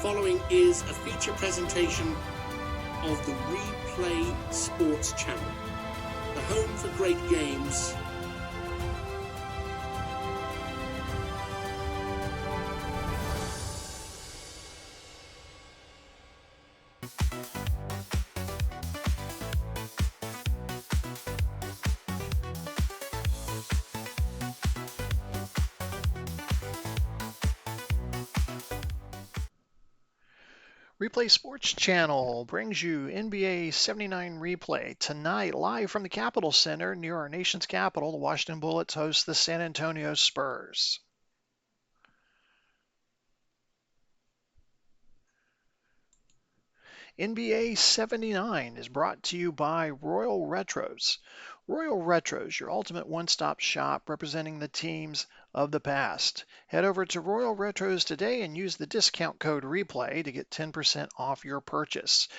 following is a feature presentation of the Replay Sports Channel, the home for great games. Replay Sports Channel brings you NBA 79 replay tonight, live from the Capitol Center near our nation's capital. The Washington Bullets host the San Antonio Spurs. NBA 79 is brought to you by Royal Retros. Royal Retros, your ultimate one-stop shop representing the teams of the past. Head over to Royal Retros today and use the discount code REPLAY to get 10% off your purchase.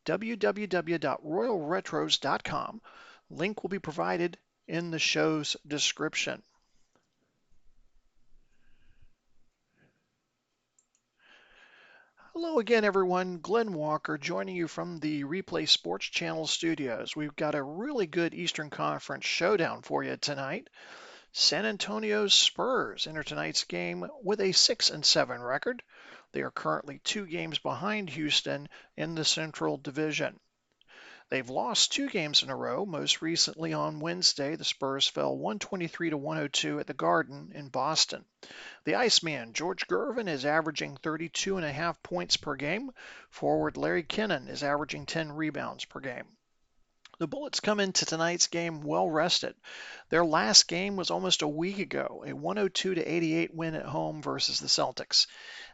www.royalretros.com. Link will be provided in the show's description. Hello again, everyone. Glenn Walker joining you from the Replay Sports Channel studios. We've got a really good Eastern Conference showdown for you tonight. San Antonio Spurs enter tonight's game with a 6-7 record. They are currently 2 games behind Houston in the Central Division. They've lost 2 games in a row. Most recently on Wednesday, the Spurs fell 123-102 at the Garden in Boston. The Iceman, George Gervin, is averaging 32.5 points per game. Forward Larry Kennan is averaging 10 rebounds per game. The Bullets come into tonight's game well rested. Their last game was almost a week ago, a 102-88 win at home versus the Celtics.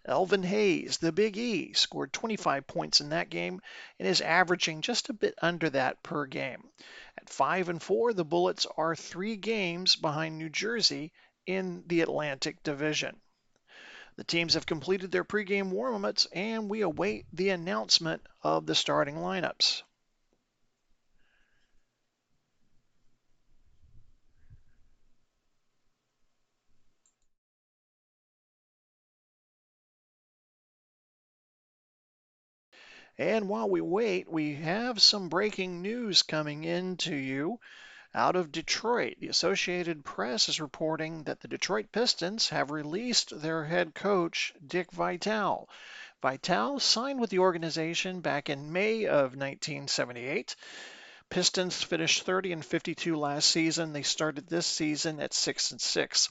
Elvin Hayes, the Big E, scored 25 points in that game and is averaging just a bit under that per game. At 5-4, the Bullets are 3 games behind New Jersey in the Atlantic Division. The teams have completed their pregame warm-ups, and we await the announcement of the starting lineups. And while we wait, we have some breaking news coming into you out of Detroit. The Associated Press is reporting that the Detroit Pistons have released their head coach, Dick Vitale. Vitale signed with the organization back in May of 1978. Pistons finished 30-52 last season. They started this season at 6-6.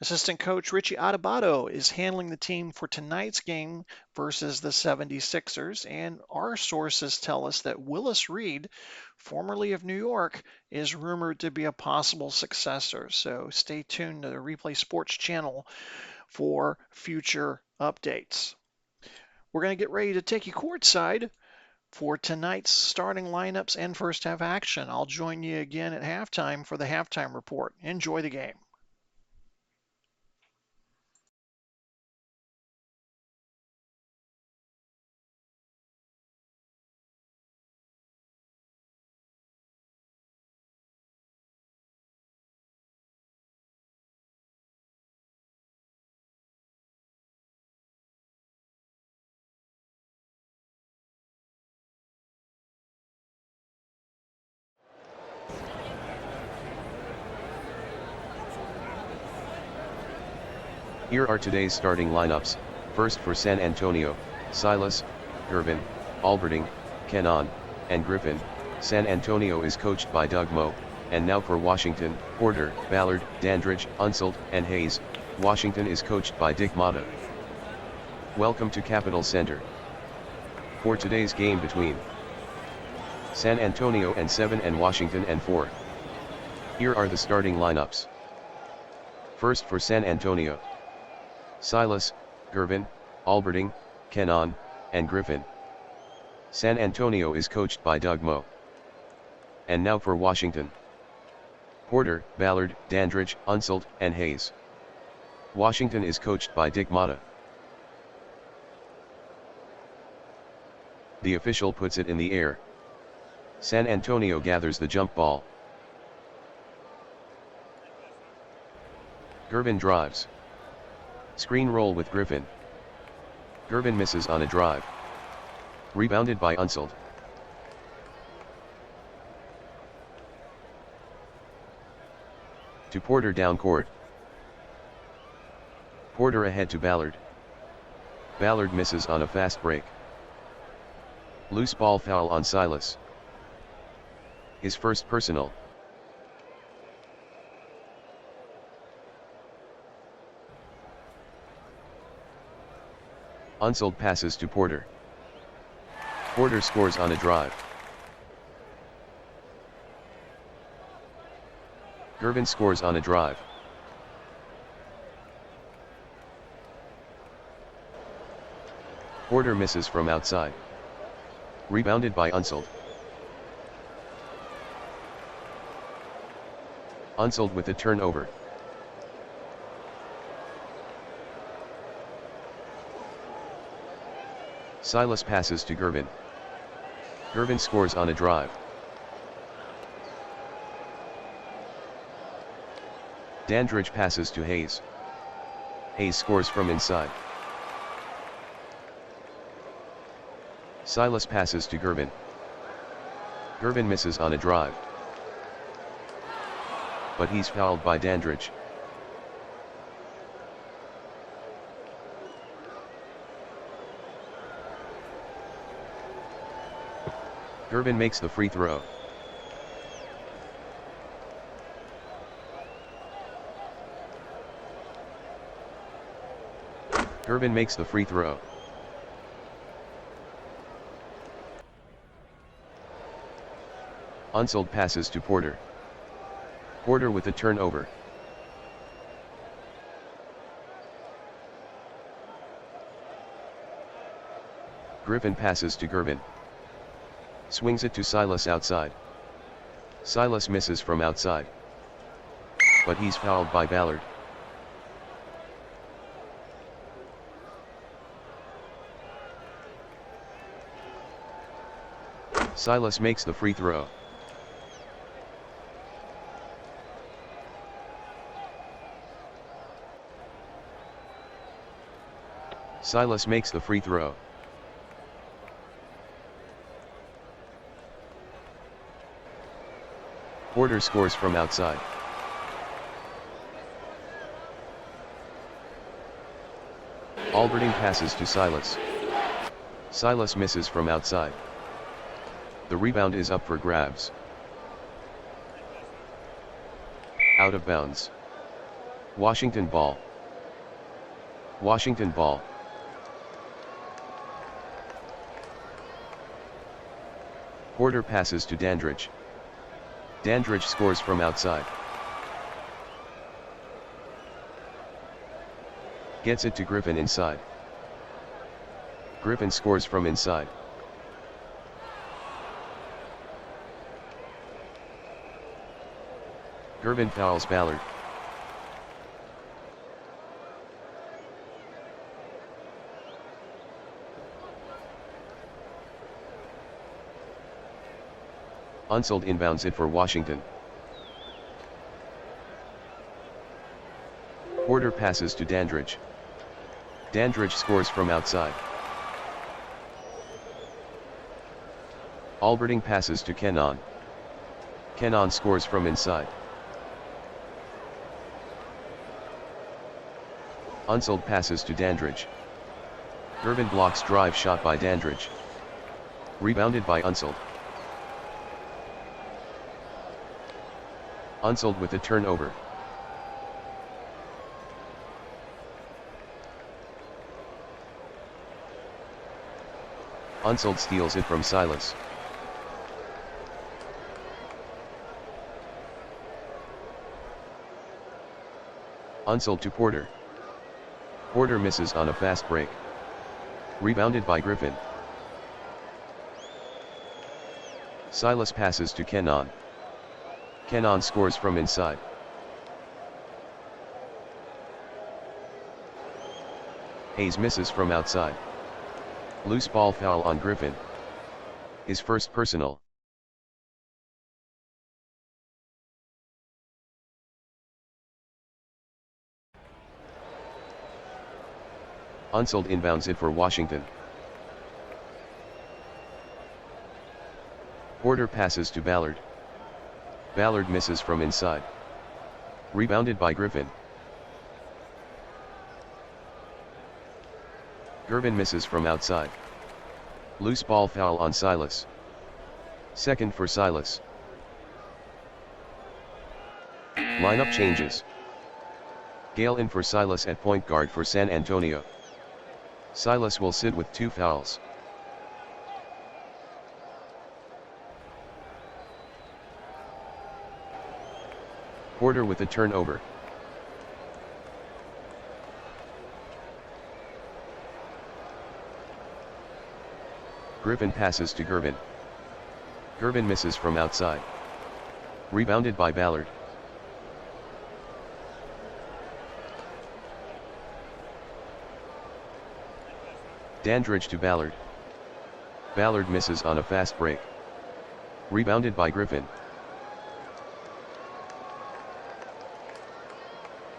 Assistant coach Richie Adubato is handling the team for tonight's game versus the 76ers, and our sources tell us that Willis Reed, formerly of New York, is rumored to be a possible successor. So stay tuned to the Replay Sports Channel for future updates. We're going to get ready to take you courtside for tonight's starting lineups and first half action. I'll join you again at halftime for the halftime report. Enjoy the game. Here are today's starting lineups. First for San Antonio, Silas, Gervin, Alberting, Kennan, and Griffin. San Antonio is coached by Doug Moe, and now for Washington, Porter, Ballard, Dandridge, Unseld, and Hayes. Washington is coached by Dick Motta. Welcome to Capitol Center. For today's game between San Antonio and 7 and Washington and 4. Here are the starting lineups. First for San Antonio, Silas, Gervin, Alberting, Kennan, and Griffin. San Antonio is coached by Doug Moe. And now for Washington, Porter, Ballard, Dandridge, Unseld, and Hayes. Washington is coached by Dick Motta. The official puts it in the air. San Antonio gathers the jump ball. Gervin drives. Screen roll with Griffin. Gervin misses on a drive. Rebounded by Unsold. To Porter down court. Porter ahead to Ballard. Ballard misses on a fast break. Loose ball foul on Silas. His first personal. Unsold passes to Porter. Porter scores on a drive. Gervin scores on a drive. Porter misses from outside. Rebounded by Unsold. Unsold with a turnover. Silas passes to Gervin. Gervin scores on a drive. Dandridge passes to Hayes. Hayes scores from inside. Silas passes to Gervin. Gervin misses on a drive. But he's fouled by Dandridge. Gervin makes the free throw. Gervin makes the free throw. Unsold passes to Porter. Porter with a turnover. Griffin passes to Gervin. Swings it to Silas outside. Silas misses from outside. But he's fouled by Ballard. Silas makes the free throw. Silas makes the free throw. Porter scores from outside. Alberding passes to Silas. Silas misses from outside. The rebound is up for grabs. Out of bounds. Washington ball. Washington ball. Porter passes to Dandridge. Dandridge scores from outside. Gets it to Griffin inside. Griffin scores from inside. Gervin fouls Ballard. Unsold inbounds it for Washington. Porter passes to Dandridge. Dandridge scores from outside. Alberding passes to Kennan. Kennan scores from inside. Unsold passes to Dandridge. Gervin blocks drive shot by Dandridge. Rebounded by Unsold. Unsold with a turnover. Unsold steals it from Silas. Unsold to Porter. Porter misses on a fast break. Rebounded by Griffin. Silas passes to Kennan. Kennan scores from inside. Hayes misses from outside. Loose ball foul on Griffin. His first personal. Unsold inbounds it for Washington. Porter passes to Ballard. Ballard misses from inside. Rebounded by Griffin. Gervin misses from outside. Loose ball foul on Silas. Second for Silas. Lineup changes. Gale in for Silas at point guard for San Antonio. Silas will sit with 2 fouls. Porter with a turnover. Griffin passes to Gervin. Gervin misses from outside. Rebounded by Ballard. Dandridge to Ballard. Ballard misses on a fast break. Rebounded by Griffin.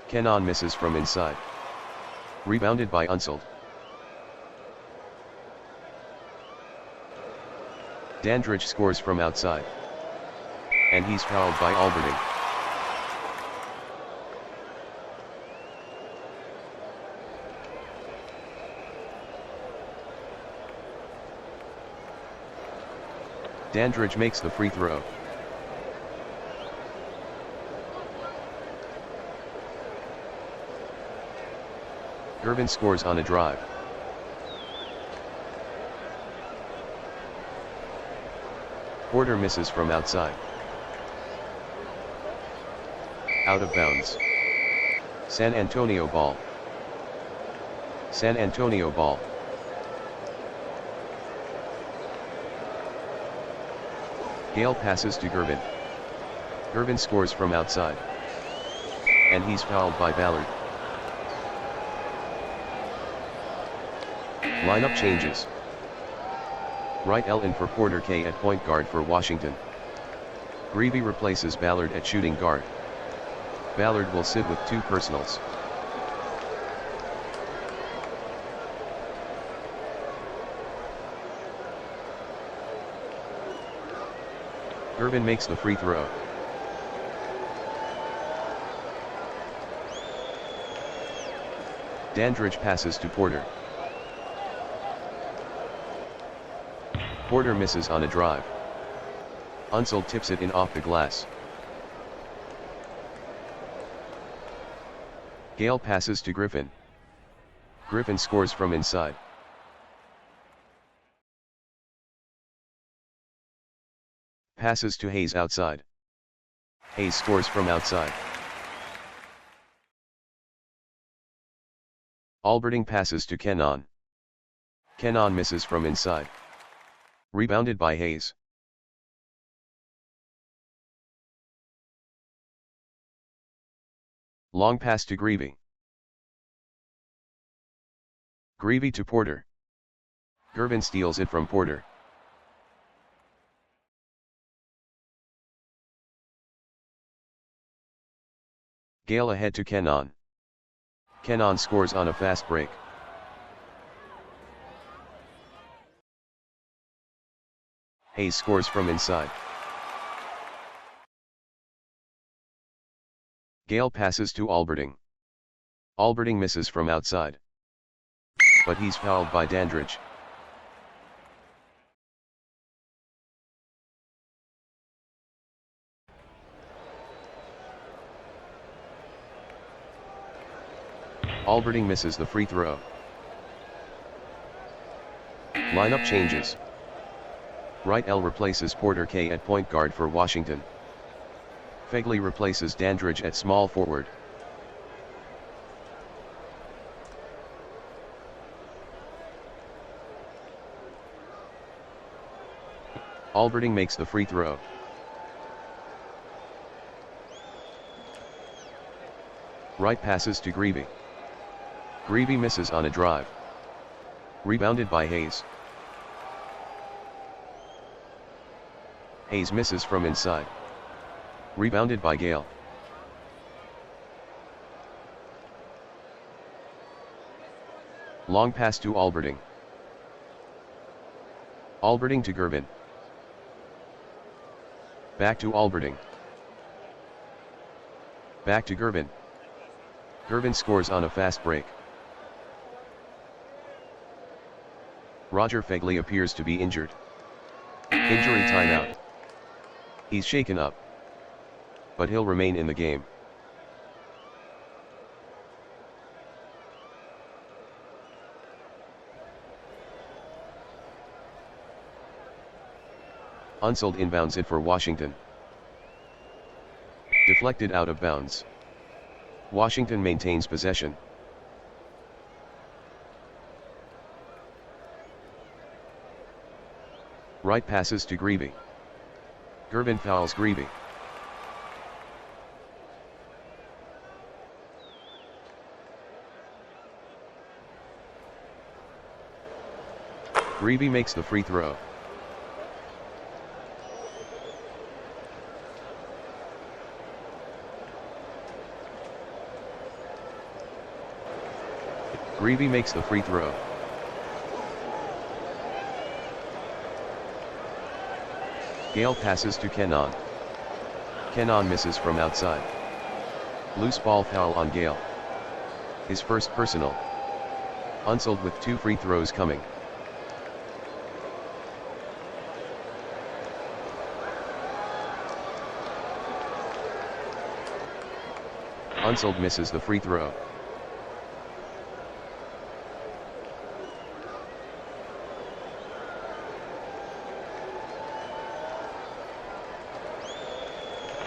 Kenon misses from inside. Rebounded by Unsold. Dandridge scores from outside. And he's fouled by Alberding. Dandridge makes the free throw. Gervin scores on a drive. Porter misses from outside. Out of bounds. San Antonio ball. San Antonio ball. Gale passes to Gervin. Gervin scores from outside. And he's fouled by Ballard. Lineup changes. Right Elvin for Porter, K at point guard for Washington. Greavy replaces Ballard at shooting guard. Ballard will sit with 2 personals. Gervin makes the free throw. Dandridge passes to Porter. Porter misses on a drive. Unsold tips it in off the glass. Gale passes to Griffin. Griffin scores from inside. Passes to Hayes outside. Hayes scores from outside. Alberding passes to Kenon. Kenon misses from inside. Rebounded by Hayes. Long pass to Greavy. Greavy to Porter. Gervin steals it from Porter. Gale ahead to Kenon. Kenon scores on a fast break. Hayes scores from inside. Gale passes to Alberding. Alberding misses from outside. But he's fouled by Dandridge. Alberding misses the free throw. Lineup changes. Right L replaces Porter, K at point guard for Washington. Fegley replaces Dandridge at small forward. Alberding makes the free throw. Right passes to Greavy. Greavy misses on a drive. Rebounded by Hayes. Hayes misses from inside. Rebounded by Gale. Long pass to Alberding. Alberding to Gervin. Back to Alberding. Back to Gervin. Gervin scores on a fast break. Roger Fegley appears to be injured. Injury timeout. He's shaken up, but he'll remain in the game. Unsold inbounds it for Washington. Deflected out of bounds. Washington maintains possession. Right passes to Gervin. Gervin fouls Gervin. Gervin makes the free throw. Gervin makes the free throw. Gale passes to Kenon. Kenon misses from outside. Loose ball foul on Gale. His first personal. Unsold with 2 free throws coming. Unsold misses the free throw.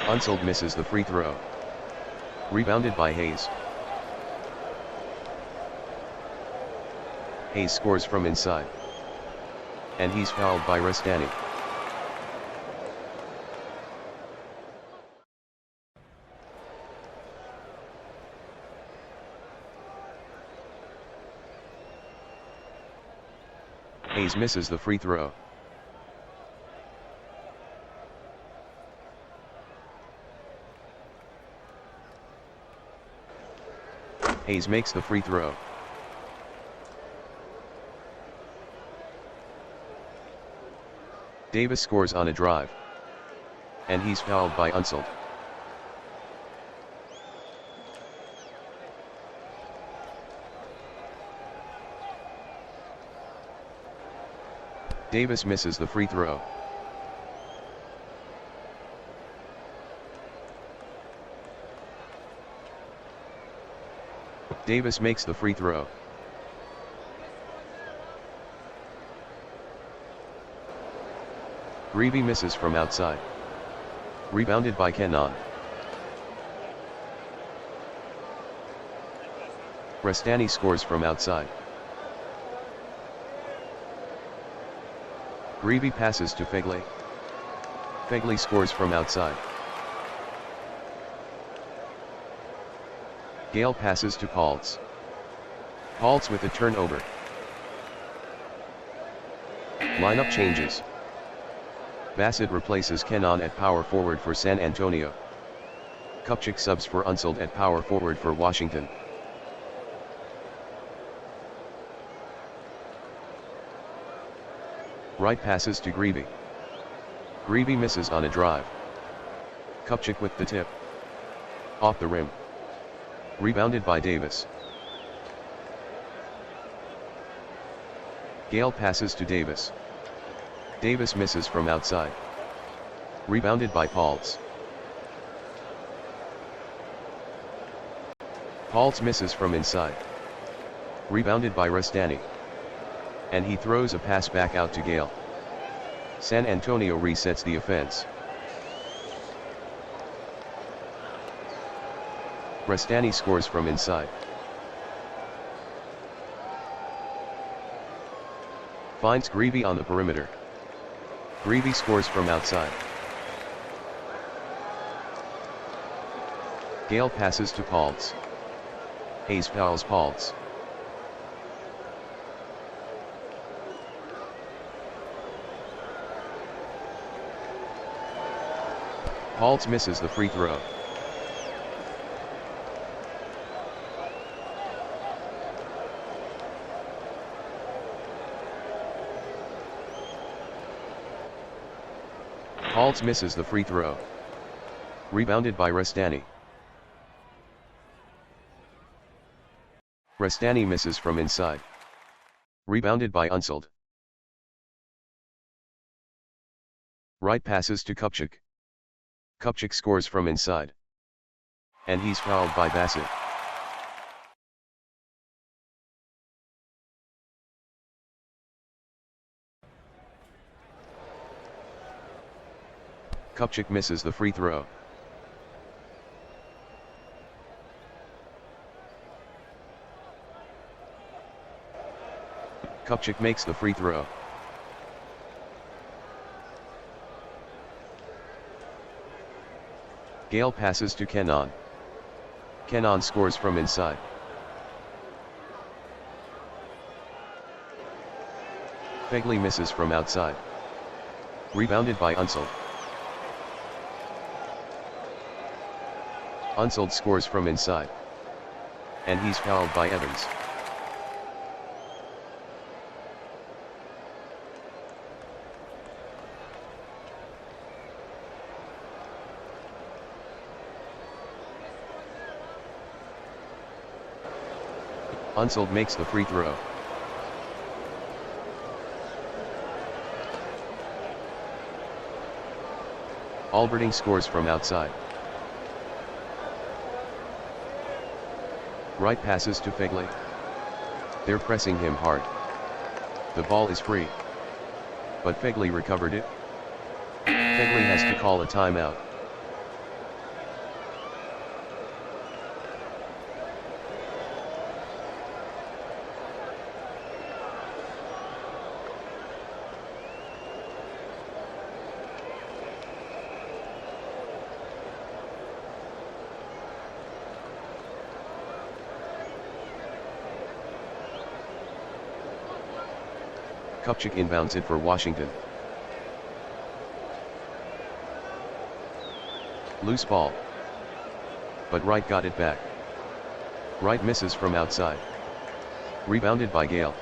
Unsold misses the free throw. Rebounded by Hayes. Hayes scores from inside. And he's fouled by Restani. Hayes misses the free throw. Hayes makes the free throw. Davis scores on a drive. And he's fouled by Unsold. Davis misses the free throw. Davis makes the free throw. Gervin misses from outside. Rebounded by Kenon. Restani scores from outside. Gervin passes to Fegley. Fegley scores from outside. Gale passes to Paltz. Paltz with a turnover. Lineup changes. Bassett replaces Kenon at power forward for San Antonio. Kupchak subs for Unsold at power forward for Washington. Right passes to Gervin. Gervin misses on a drive. Kupchak with the tip. Off the rim. Rebounded by Davis. Gale passes to Davis. Davis misses from outside. Rebounded by Paltz. Paltz misses from inside. Rebounded by Restani. And he throws a pass back out to Gale. San Antonio resets the offense. Restani scores from inside. Finds Gervin on the perimeter. Gervin scores from outside. Gale passes to Paltz. Hayes fouls Paltz. Paltz misses the free throw. Halts misses the free throw. Rebounded by Restani. Restani misses from inside. Rebounded by Unsold. Right passes to Kupchak. Kupchak scores from inside. And he's fouled by Bassett. Kupchak misses the free throw. Kupchak makes the free throw. Gale passes to Kenan. Kenan scores from inside. Fegley misses from outside. Rebounded by Unsold. Unsold scores from inside. And he's fouled by Evans. Unsold makes the free throw. Alberding scores from outside. Right passes to Fegley. They're pressing him hard. The ball is free. But Fegley recovered it. Fegley has to call a timeout. Kupchak inbounds it for Washington. Loose ball. But Wright got it back. Wright misses from outside. Rebounded by Gale.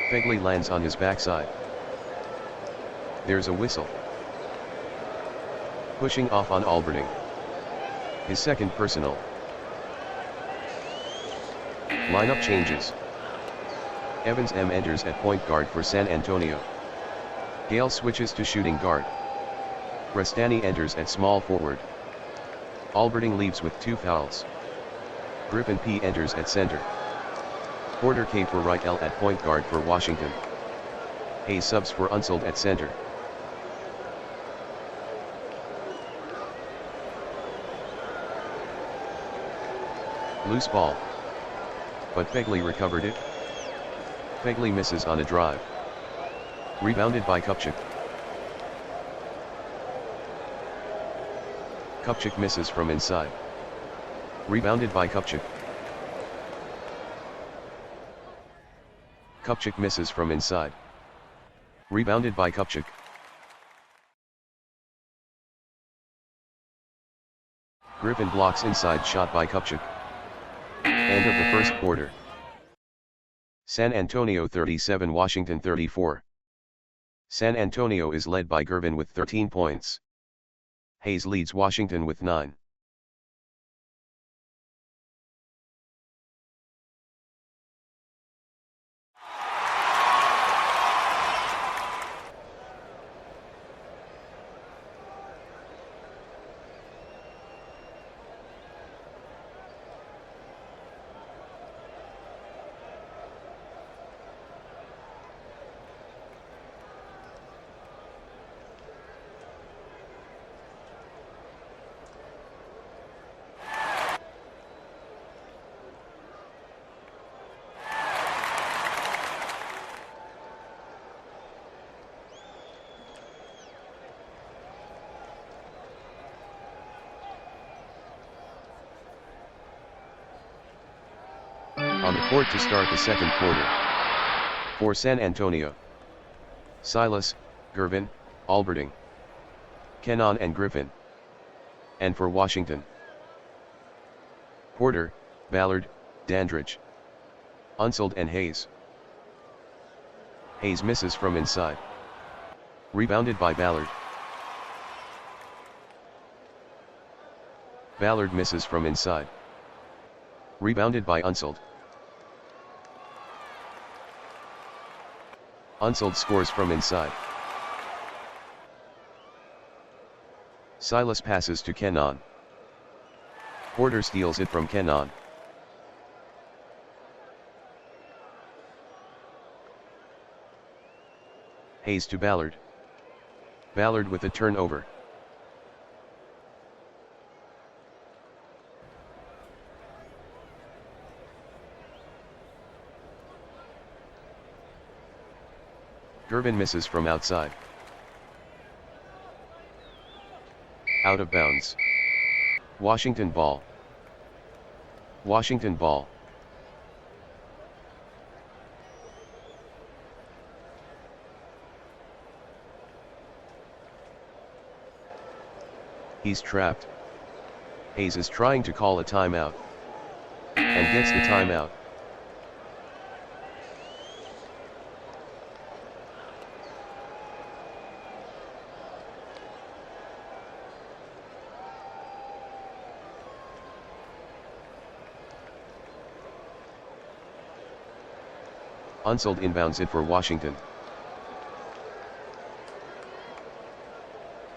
Fegley lands on his backside. There's a whistle. Pushing off on Alberding. His second personal. Lineup changes. Evans enters at point guard for San Antonio. Gale switches to shooting guard. Restani enters at small forward. Alberding leaves with 2 fouls. Griffin P enters at center. Porter K for right L at point guard for Washington. Hayes subs for Unsold at center. Loose ball. But Fegley recovered it. Fegley misses on a drive. Rebounded by Kupchak. Kupchak misses from inside. Rebounded by Kupchak. Kupchak misses from inside. Rebounded by Kupchak. Griffin blocks inside shot by Kupchak. End of the first quarter. San Antonio 37, Washington 34. San Antonio is led by Gervin with 13 points. Hayes leads Washington with 9. On the court to start the second quarter. For San Antonio: Silas, Gervin, Alberding, Kenan and Griffin. And for Washington: Porter, Ballard, Dandridge, Unsold and Hayes. Hayes misses from inside. Rebounded by Ballard. Ballard misses from inside. Rebounded by Unsold. Unsold scores from inside. Silas passes to Kenan. Porter steals it from Kenan. Hayes to Ballard. Ballard with a turnover. Gervin misses from outside. Out of bounds. Washington ball. Washington ball. He's trapped. Hayes is trying to call a timeout. And gets the timeout. Unsold inbounds it for Washington.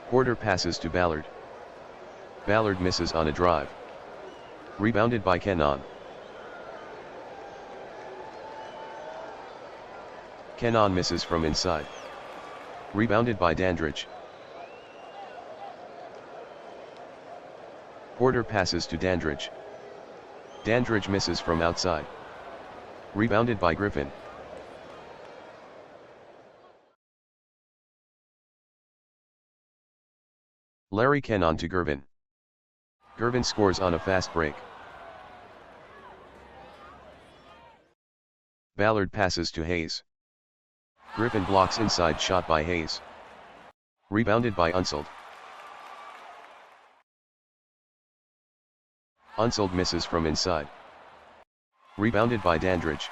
Porter passes to Ballard. Ballard misses on a drive. Rebounded by Kenan. Kenan misses from inside. Rebounded by Dandridge. Porter passes to Dandridge. Dandridge misses from outside. Rebounded by Griffin. Larry Kenan to Gervin. Gervin scores on a fast break. Ballard passes to Hayes. Griffin blocks inside shot by Hayes. Rebounded by Unsold. Unsold misses from inside. Rebounded by Dandridge.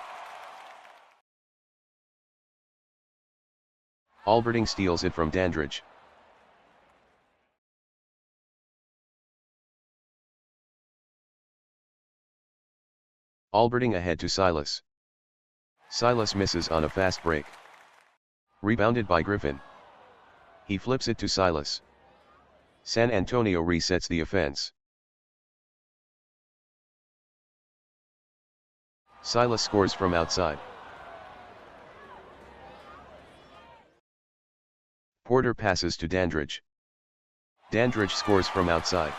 Alberding steals it from Dandridge. Alberding ahead to Silas. Silas misses on a fast break. Rebounded by Griffin. He flips it to Silas. San Antonio resets the offense. Silas scores from outside. Porter passes to Dandridge. Dandridge scores from outside.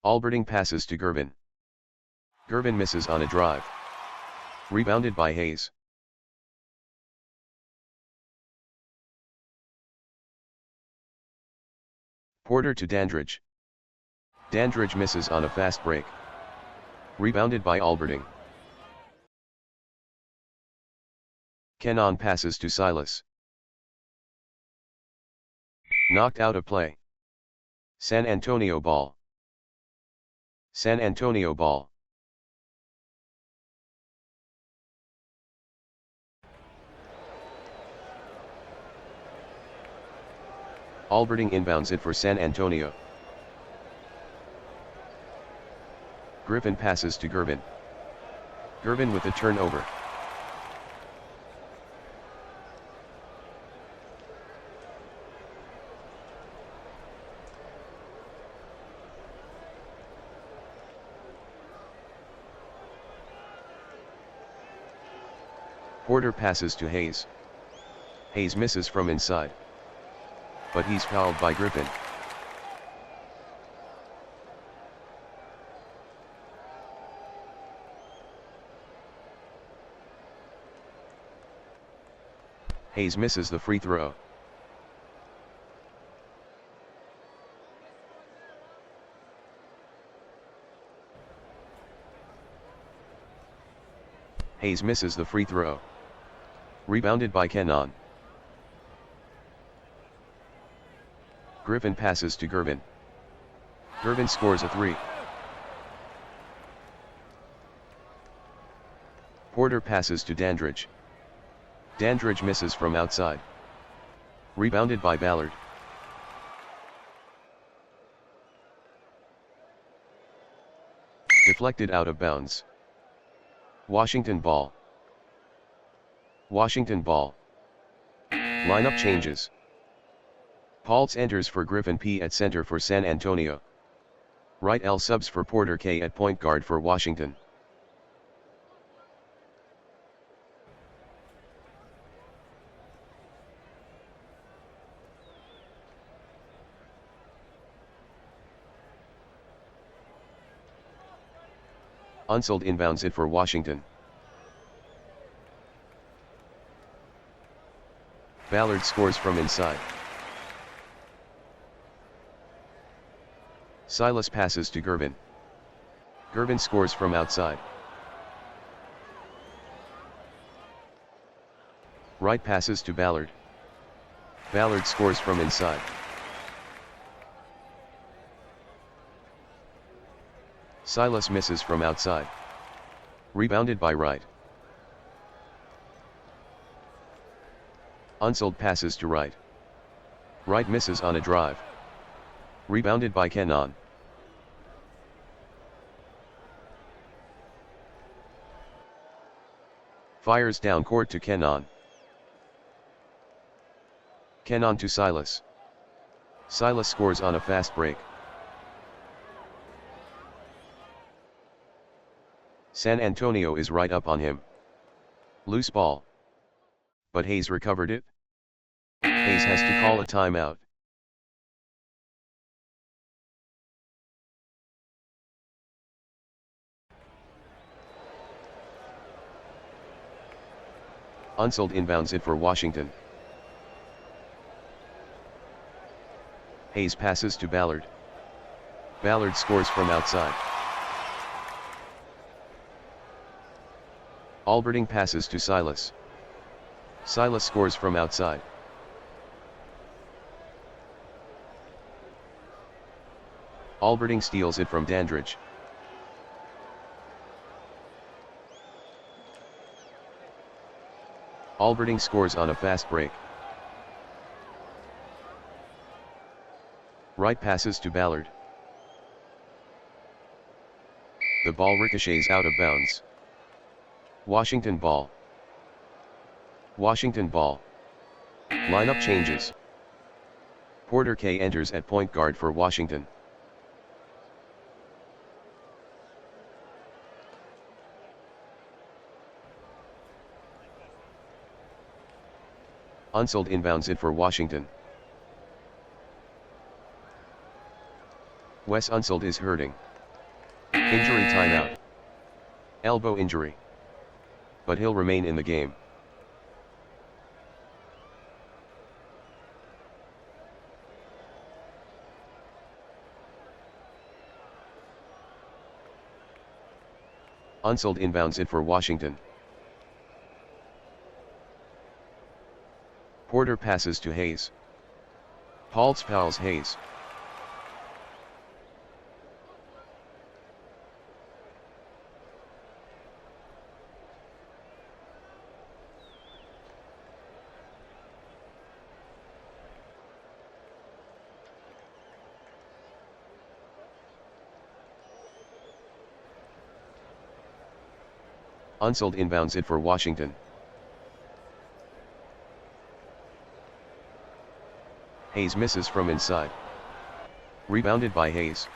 Alberding passes to Gervin. Gervin misses on a drive. Rebounded by Hayes. Porter to Dandridge. Dandridge misses on a fast break. Rebounded by Alberding. Kenan passes to Silas. Knocked out of play. San Antonio ball. San Antonio ball. Alberding inbounds it for San Antonio. Griffin passes to Gervin. Gervin with a turnover. Porter passes to Hayes. Hayes misses from inside. But he's fouled by Griffin. Hayes misses the free throw. Hayes misses the free throw. Rebounded by Kenan. Griffin passes to Gervin. Gervin scores a three. Porter passes to Dandridge. Dandridge misses from outside. Rebounded by Ballard. Deflected out of bounds. Washington ball. Washington ball. Lineup changes. Paultz enters for Griffin P at center for San Antonio. Wright L subs for Porter K at point guard for Washington. Unsold inbounds it for Washington. Ballard scores from inside. Silas passes to Gervin. Gervin scores from outside. Wright passes to Ballard. Ballard scores from inside. Silas misses from outside. Rebounded by Wright. Unsold passes to Wright. Wright misses on a drive. Rebounded by Kenon. Fires down court to Kenon. Kenon to Silas. Silas scores on a fast break. San Antonio is right up on him. Loose ball. But Hayes recovered it. Hayes has to call a timeout. Unsold inbounds it for Washington. Hayes passes to Ballard. Ballard scores from outside. Alberding passes to Silas. Silas scores from outside. Alberding steals it from Dandridge. Alberding scores on a fast break. Wright passes to Ballard. The ball ricochets out of bounds. Washington ball. Washington ball. Lineup changes. Porter K enters at point guard for Washington. Unsold inbounds it for Washington. Wes Unsold is hurting. Injury timeout. Elbow injury. But he'll remain in the game. Unsold inbounds it for Washington. Porter passes to Hayes. Paultz fouls Hayes. Unsold inbounds it for Washington. Hayes misses from inside. Rebounded by Hayes.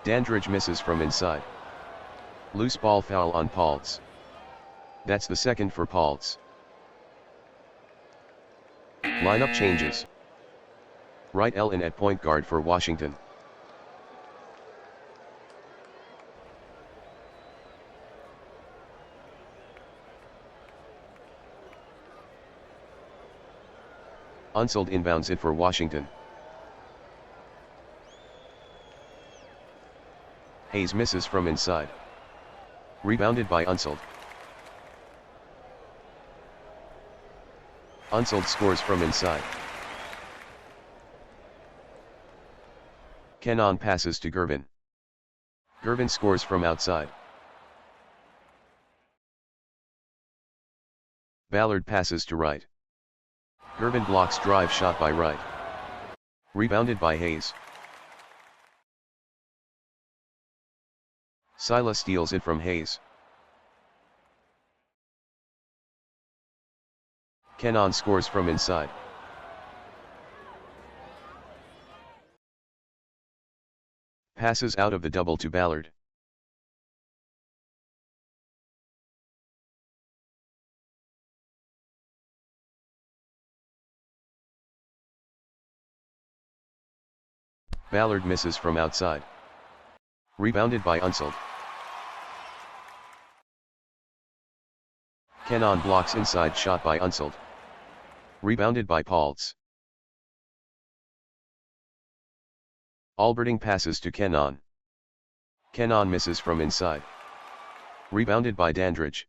Dandridge misses from inside. Loose ball foul on Paultz. That's the second for Paultz. Lineup changes. Wright Elvin at point guard for Washington. Unsold inbounds it for Washington. Hayes misses from inside. Rebounded by Unsold. Unsold scores from inside. Kenon passes to Gervin. Gervin scores from outside. Ballard passes to right. Gervin blocks drive shot by right. Rebounded by Hayes. Silas steals it from Hayes. Kenan scores from inside. Passes out of the double to Ballard. Ballard misses from outside. Rebounded by Unsold. Kenan blocks inside shot by Unsold. Rebounded by Paltz. Alberding passes to Kenan. Kenan misses from inside. Rebounded by Dandridge.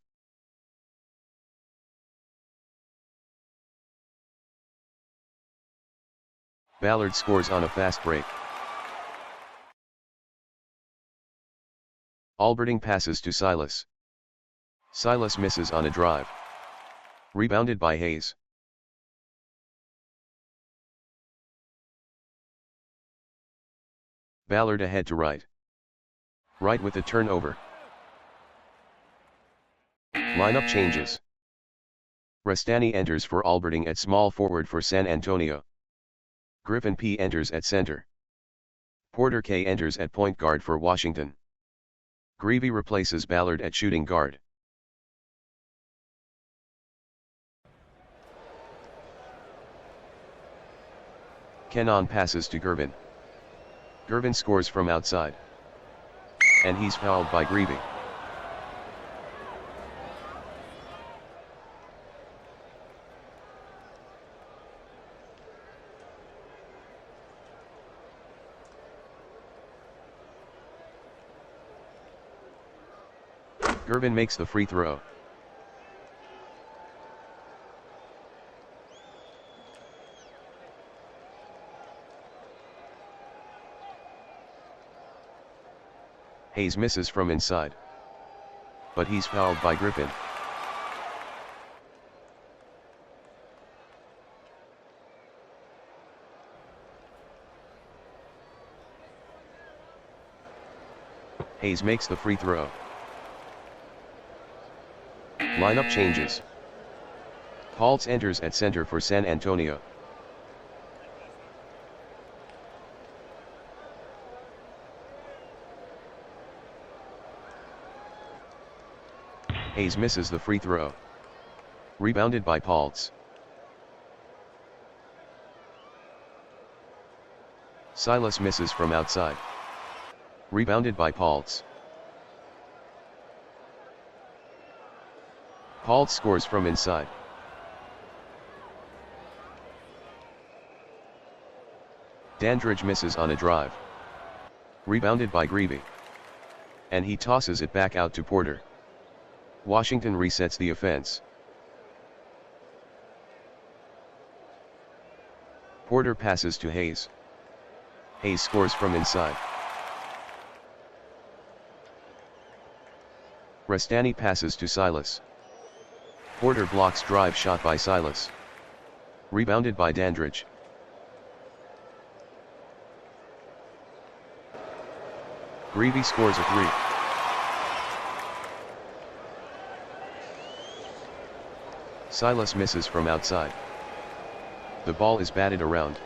Ballard scores on a fast break. Alberding passes to Silas. Silas misses on a drive. Rebounded by Hayes. Ballard ahead to right. Right with the turnover. Lineup changes. Restani enters for Alberding at small forward for San Antonio. Griffin P enters at center. Porter K enters at point guard for Washington. Greavy replaces Ballard at shooting guard. Kenan passes to Gervin. Gervin scores from outside. And he's fouled by Greavy. Gervin makes the free throw. Hayes misses from inside. But he's fouled by Griffin. Hayes makes the free throw. Lineup changes. Paltz enters at center for San Antonio. Hayes misses the free throw. Rebounded by Paltz. Silas misses from outside. Rebounded by Paltz. Paltz scores from inside. Dandridge misses on a drive. Rebounded by Greavy. And he tosses it back out to Porter. Washington resets the offense. Porter passes to Hayes. Hayes scores from inside. Restani passes to Silas. Porter blocks drive shot by Silas. Rebounded by Dandridge. Greavy scores a three. Silas misses from outside. The ball is batted around.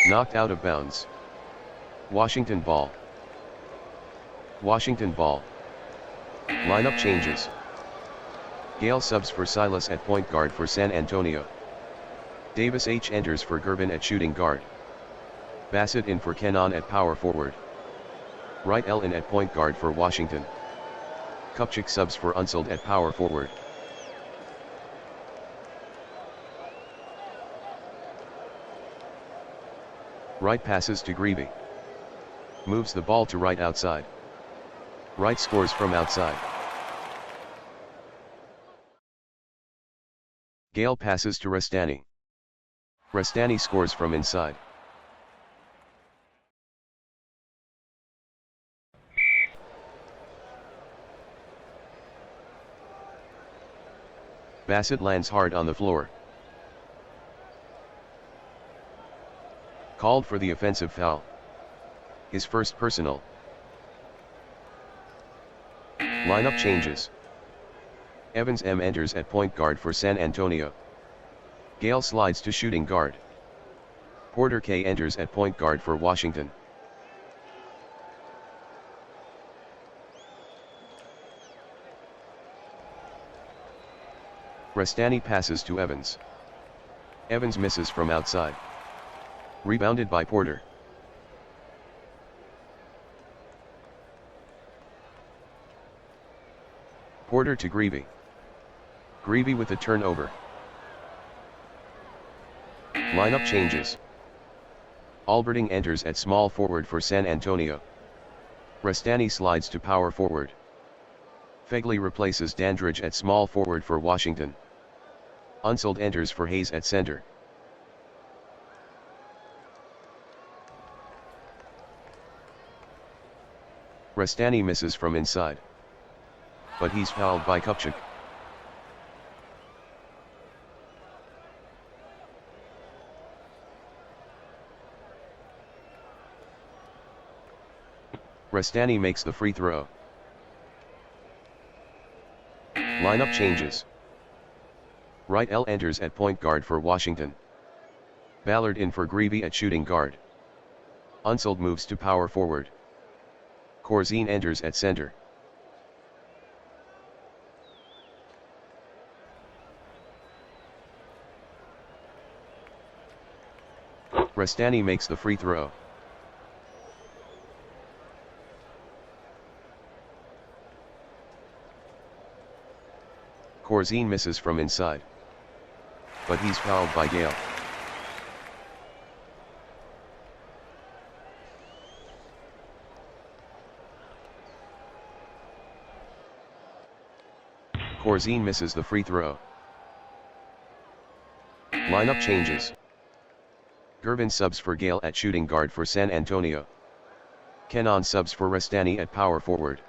Knocked out of bounds. Washington ball. Washington ball. Lineup changes. Gale subs for Silas at point guard for San Antonio. Davis H enters for Gervin at shooting guard. Bassett in for Kenan at power forward. Wright Elvin at point guard for Washington. Kupchak subs for Unsold at power forward. Wright passes to Greavy. Moves the ball to right outside. Wright scores from outside. Gale passes to Restani. Restani scores from inside. Bassett lands hard on the floor. Called for the offensive foul. His first personal. Lineup changes. Evans M enters at point guard for San Antonio. Gale slides to shooting guard. Porter K enters at point guard for Washington. Restani passes to Evans. Evans misses from outside. Rebounded by Porter. Porter to Gervin. Gervin with a turnover. Lineup changes. Alberding enters at small forward for San Antonio. Restani slides to power forward. Fegley replaces Dandridge at small forward for Washington. Unsold enters for Hayes at center. Restani misses from inside. But he's fouled by Kupchak. Restani makes the free throw. Lineup changes. Wright L enters at point guard for Washington. Ballard in for Gervin at shooting guard. Unsold moves to power forward. Corzine enters at center. Restani makes the free throw. Corzine misses from inside. But he's fouled by Gale. Corzine misses the free throw. Lineup changes. Gervin subs for Gale at shooting guard for San Antonio. Kenon subs for Restani at power forward.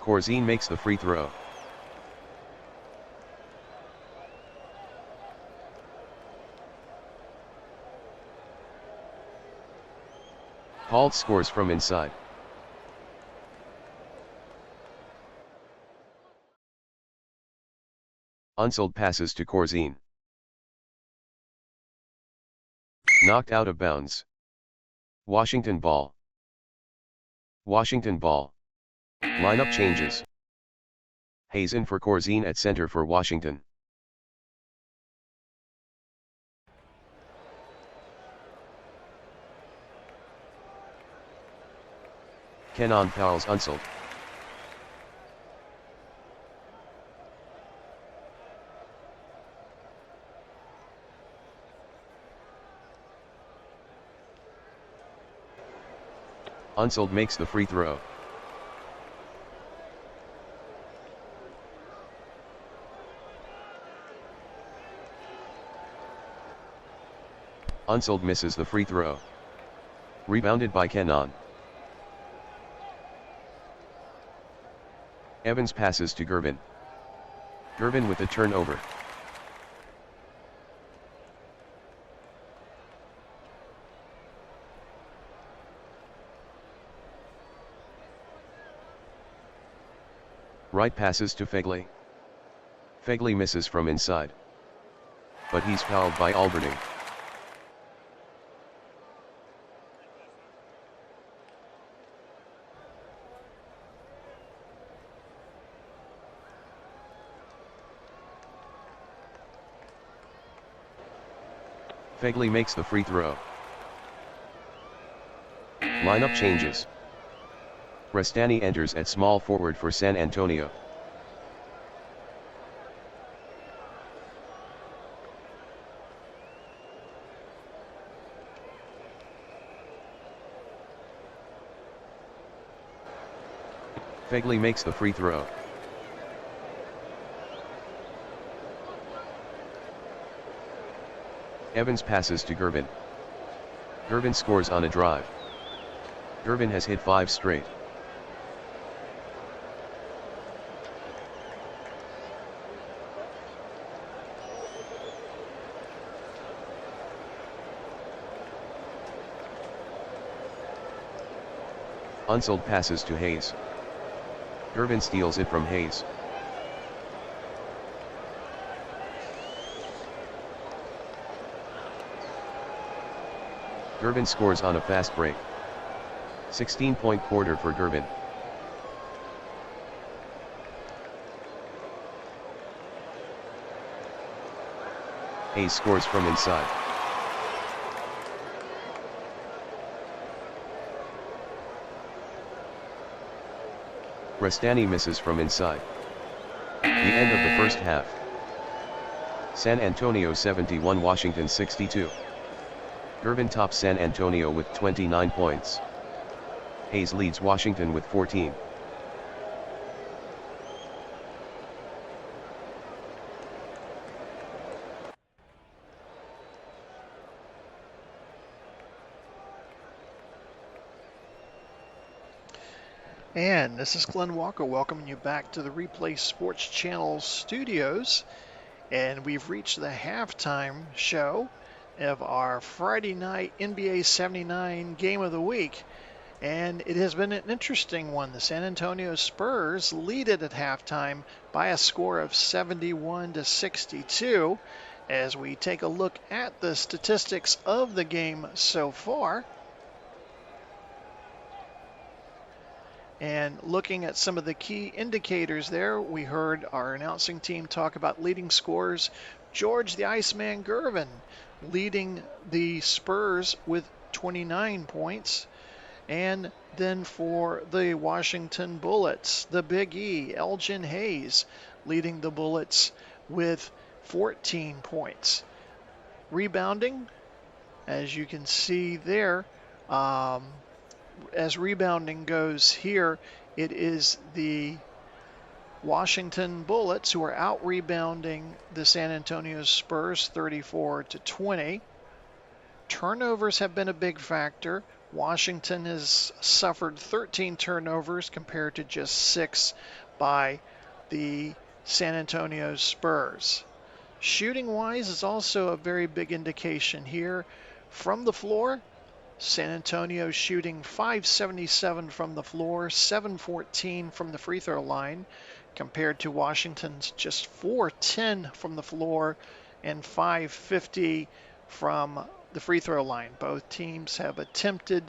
Corzine makes the free throw. Holt scores from inside. Unsold passes to Corzine. Knocked out of bounds. Washington ball. Washington ball. Lineup changes. Hayes in for Corzine at center for Washington. Kenon fouls Unsold. Unsold makes the free throw. Unsold misses the free throw. Rebounded by Kenon. Evans passes to Gervin. Gervin with a turnover. Wright passes to Fegley. Fegley misses from inside. But he's fouled by Alberding. Fegley makes the free throw. Lineup changes. Restani enters at small forward for San Antonio. Fegley makes the free throw. Evans passes to Gervin. Gervin scores on a drive. Gervin has hit 5 straight. Unsold passes to Hayes. Gervin steals it from Hayes. Gervin scores on a fast break. 16-point quarter for Gervin. Hayes scores from inside. Restani misses from inside. The end of the first half. San Antonio 71, Washington 62. Gervin tops San Antonio with 29 points. Hayes leads Washington with 14. And this is Glenn Walker welcoming you back to the Replay Sports Channel studios. And we've reached the halftime show of our Friday night NBA 79 game of the week. And it has been an interesting one. The San Antonio Spurs lead it at halftime by a score of 71-62. As we take a look at the statistics of the game so far, and looking at some of the key indicators there, we heard our announcing team talk about leading scorers. George the Iceman Gervin leading the Spurs with 29 points. And then for the Washington Bullets, the Big E, Elgin Hayes, leading the Bullets with 14 points. Rebounding, as you can see there, as rebounding goes here, it is the Washington Bullets who are out rebounding the San Antonio Spurs 34-20. Turnovers have been a big factor. Washington has suffered 13 turnovers compared to just 6 by the San Antonio Spurs. Shooting-wise is also a very big indication here. From the floor, San Antonio shooting .577 from the floor, .714 from the free throw line, compared to Washington's just .410 from the floor and .550 from the free throw line. Both teams have attempted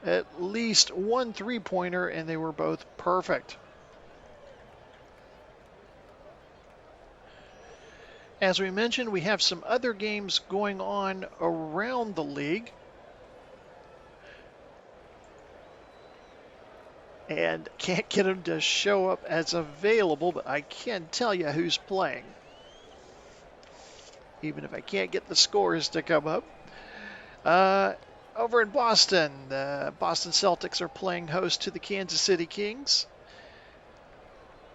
at least one three-pointer, and they were both perfect. As we mentioned, we have some other games going on around the league. And can't get them to show up as available, but I can tell you who's playing, even if I can't get the scores to come up. Over in Boston, the Boston Celtics are playing host to the Kansas City Kings.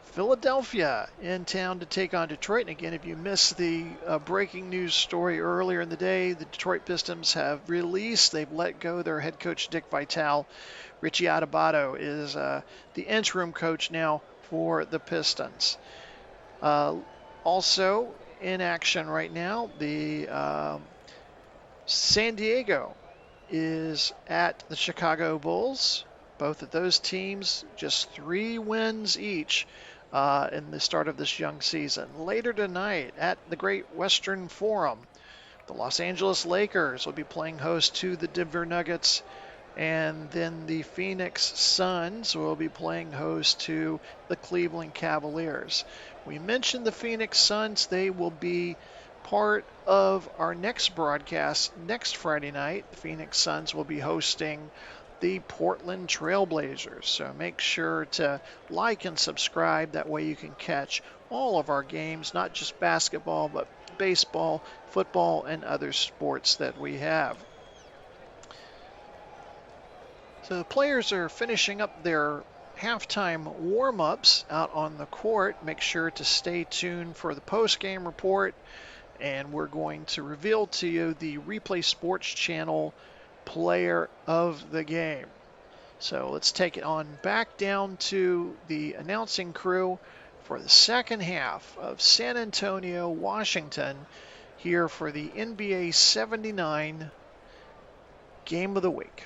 Philadelphia in town to take on Detroit. And again, if you missed the breaking news story earlier in the day, the Detroit Pistons have released, they've let go their head coach, Dick Vitale. Richie Adubato is the interim coach now for the Pistons. Also in action right now, the San Diego is at the Chicago Bulls. Both of those teams just 3 wins each in the start of this young season. Later tonight at the Great Western Forum, the Los Angeles Lakers will be playing host to the Denver Nuggets, and then the Phoenix Suns will be playing host to the Cleveland Cavaliers. We mentioned the Phoenix Suns. They will be part of our next broadcast next Friday night. The Phoenix Suns will be hosting the Portland Trailblazers. So make sure to like and subscribe. That way you can catch all of our games, not just basketball, but baseball, football, and other sports that we have. So the players are finishing up their halftime warm-ups out on the court. Make sure to stay tuned for the post-game report and we're going to reveal to you the Replay Sports Channel player of the game. So let's take it on back down to the announcing crew for the second half of San Antonio, Washington, here for the NBA 79 Game of the Week.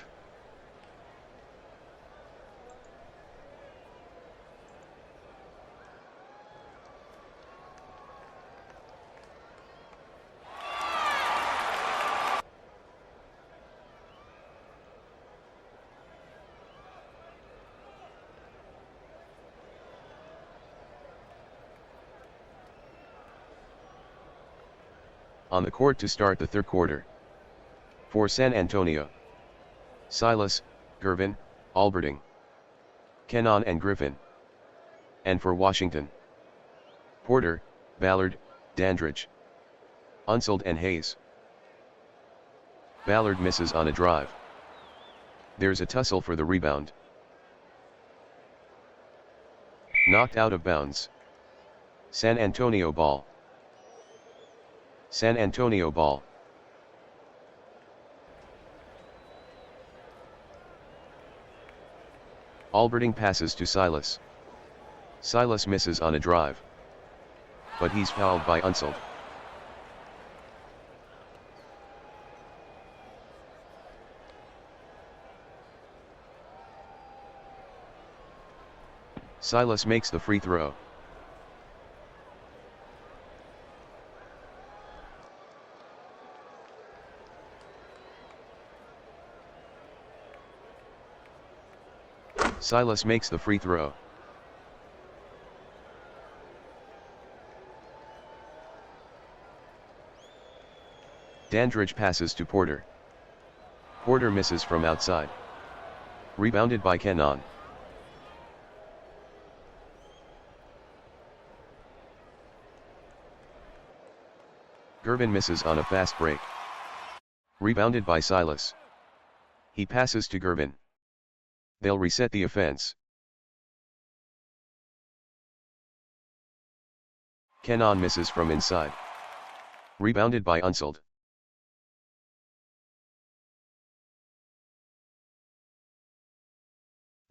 On the court to start the third quarter. For San Antonio: Silas, Gervin, Alberding, Kennon and Griffin. And for Washington: Porter, Ballard, Dandridge, Unseld and Hayes. Ballard misses on a drive. There's a tussle for the rebound. Knocked out of bounds. San Antonio ball. San Antonio ball. Alberding passes to Silas. Silas misses on a drive, but he's fouled by Unseld. Silas makes the free throw. Silas makes the free throw. Dandridge passes to Porter. Porter misses from outside. Rebounded by Kennon. Gervin misses on a fast break. Rebounded by Silas. He passes to Gervin. They'll reset the offense. Kennon misses from inside. Rebounded by Unseld.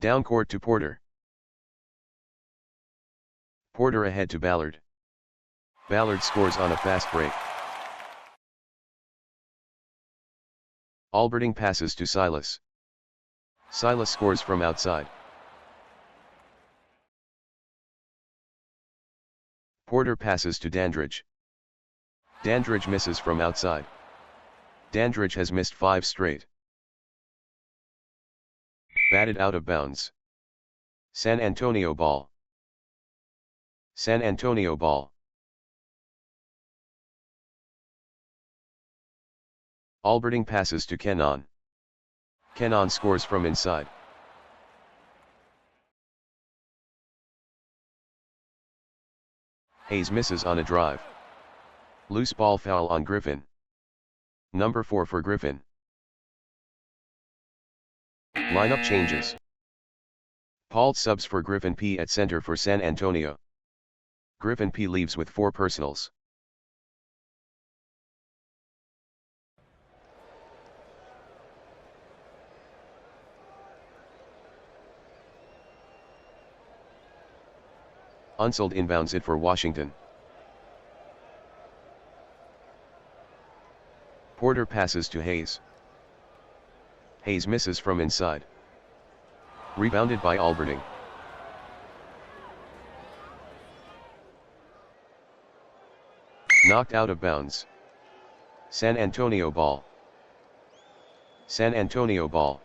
Down court to Porter. Porter ahead to Ballard. Ballard scores on a fast break. Alberding passes to Silas. Silas scores from outside. Porter passes to Dandridge. Dandridge misses from outside. Dandridge has missed 5 straight. Batted out of bounds. San Antonio ball. San Antonio ball. Alberding passes to Kennon. Kennon scores from inside. Hayes misses on a drive. Loose ball foul on Griffin. Number 4 for Griffin. Lineup changes. Paul subs for Griffin P at center for San Antonio. Griffin P leaves with 4 personals. Unseld inbounds it for Washington. Porter passes to Hayes. Hayes misses from inside. Rebounded by Alberding. Knocked out of bounds. San Antonio ball. San Antonio ball.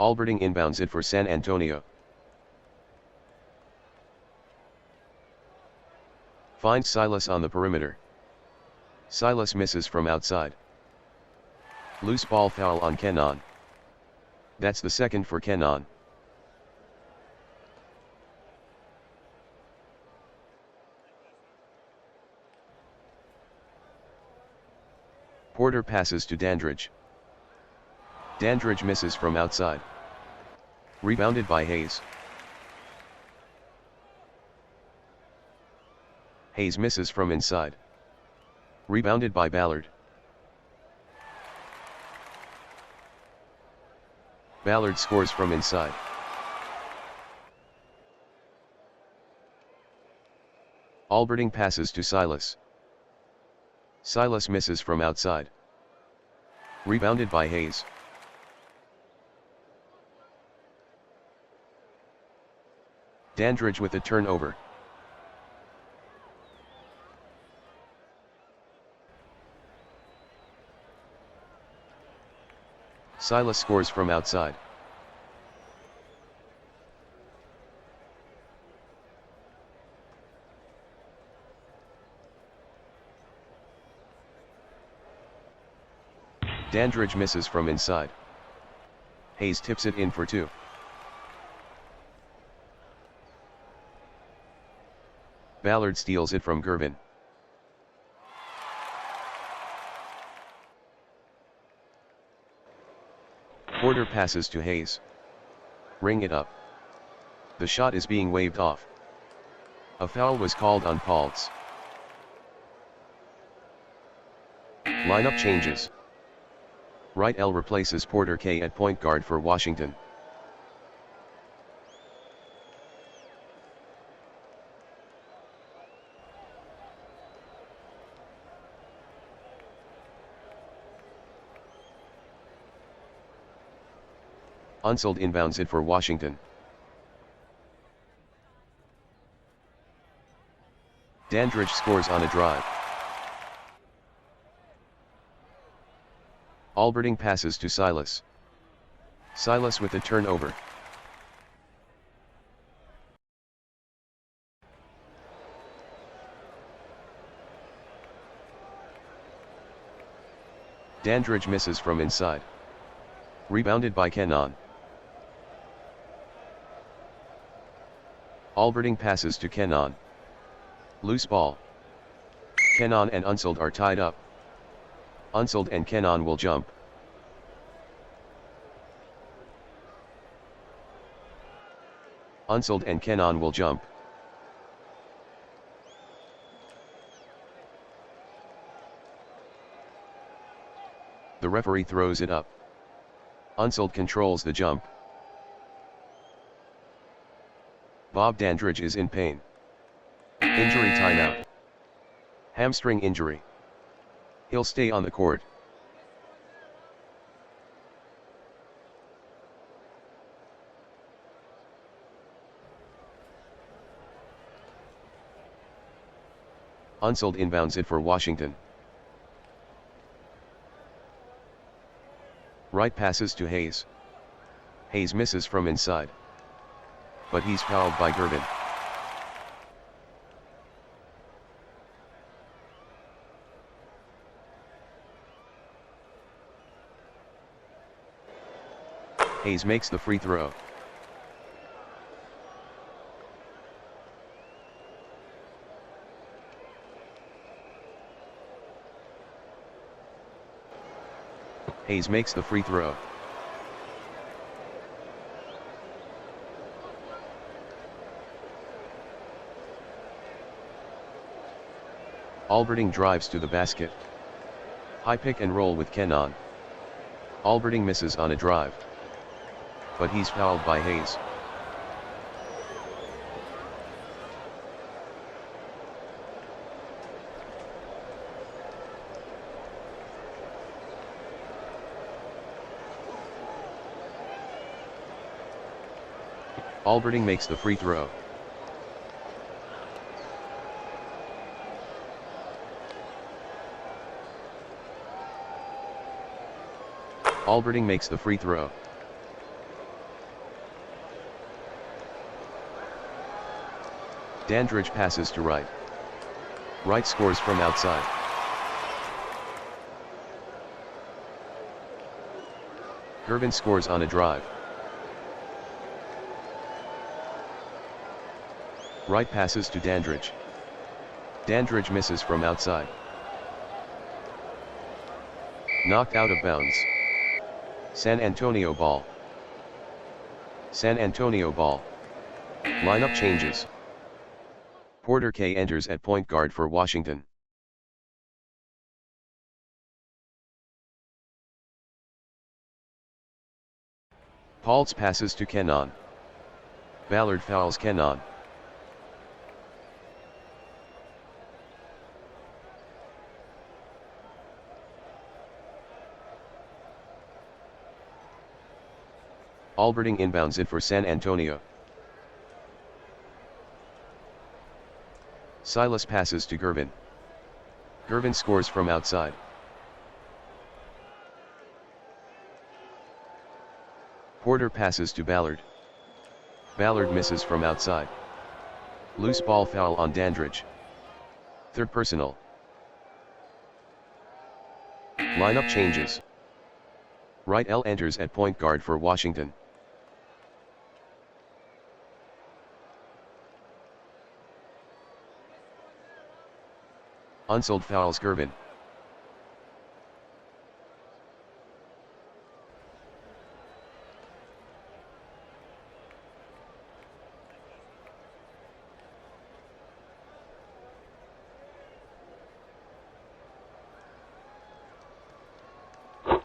Alberding inbounds it for San Antonio. Finds Silas on the perimeter. Silas misses from outside. Loose ball foul on Kennon. That's the second for Kennon. Porter passes to Dandridge. Dandridge misses from outside. Rebounded by Hayes. Hayes misses from inside. Rebounded by Ballard. Ballard scores from inside. Alberding passes to Silas. Silas misses from outside. Rebounded by Hayes. Dandridge with a turnover. Silas scores from outside. Dandridge misses from inside. Hayes tips it in for 2. Ballard steals it from Gervin. Porter passes to Hayes. Ring it up. The shot is being waved off. A foul was called on Paltz. Lineup changes. Wright L replaces Porter K at point guard for Washington. Unsold inbounds it for Washington. Dandridge scores on a drive. Alberding passes to Silas. Silas with a turnover. Dandridge misses from inside. Rebounded by Kenon. Alberding passes to Kenon. Loose ball. Kenon and Unsold are tied up. Unsold and Kenon will jump. Unsold and Kenon will jump. The referee throws it up. Unsold controls the jump. Bob Dandridge is in pain. Injury timeout. Hamstring injury. He'll stay on the court. Unsold inbounds it for Washington. Wright passes to Hayes. Hayes misses from inside. But he's fouled by Gervin. Hayes makes the free throw. Hayes makes the free throw. Alberding drives to the basket. High pick and roll with Kenon. Alberding misses on a drive. But he's fouled by Hayes. Alberding makes the free throw. Alberding makes the free throw. Dandridge passes to Wright. Wright scores from outside. Gervin scores on a drive. Wright passes to Dandridge. Dandridge misses from outside. Knocked out of bounds. San Antonio ball. San Antonio ball. Lineup changes. Porter K enters at point guard for Washington. Paultz passes to Kenon. Ballard fouls Kenon. Alberding inbounds it for San Antonio. Silas passes to Gervin. Gervin scores from outside. Porter passes to Ballard. Ballard misses from outside. Loose ball foul on Dandridge. Third personal. Lineup changes. Wright L enters at point guard for Washington. Unsold fouls Gervin.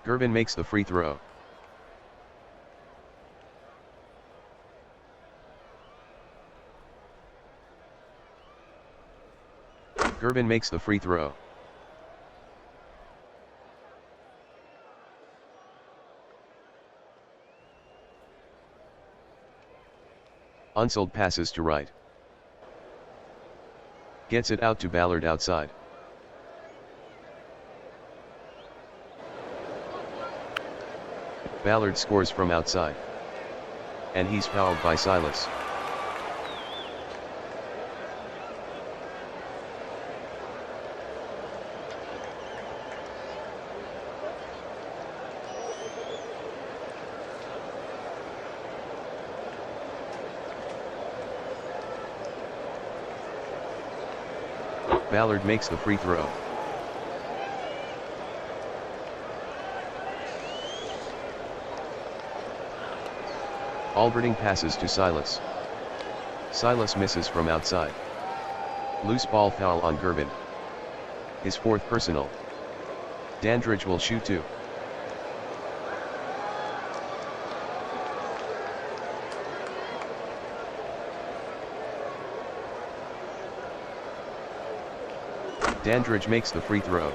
Gervin makes the free throw. Gervin makes the free throw. Unsold passes to Wright. Gets it out to Ballard outside. Ballard scores from outside. And he's fouled by Silas. Ballard makes the free throw. Alberding passes to Silas. Silas misses from outside. Loose ball foul on Gervin. His fourth personal. Dandridge will shoot two. Dandridge makes the free throw.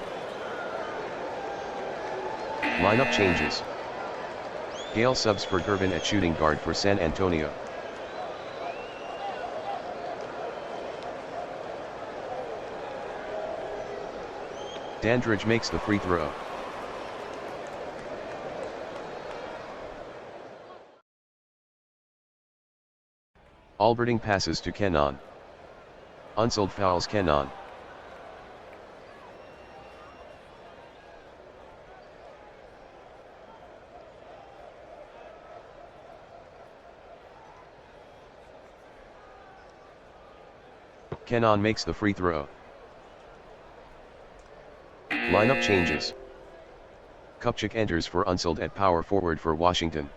Lineup changes. Gale subs for Gervin at shooting guard for San Antonio. Dandridge makes the free throw. Alberding passes to Kenon. Unsold fouls Kenon. Kenon makes the free throw. Lineup changes. Kupchak enters for Unsold at power forward for Washington.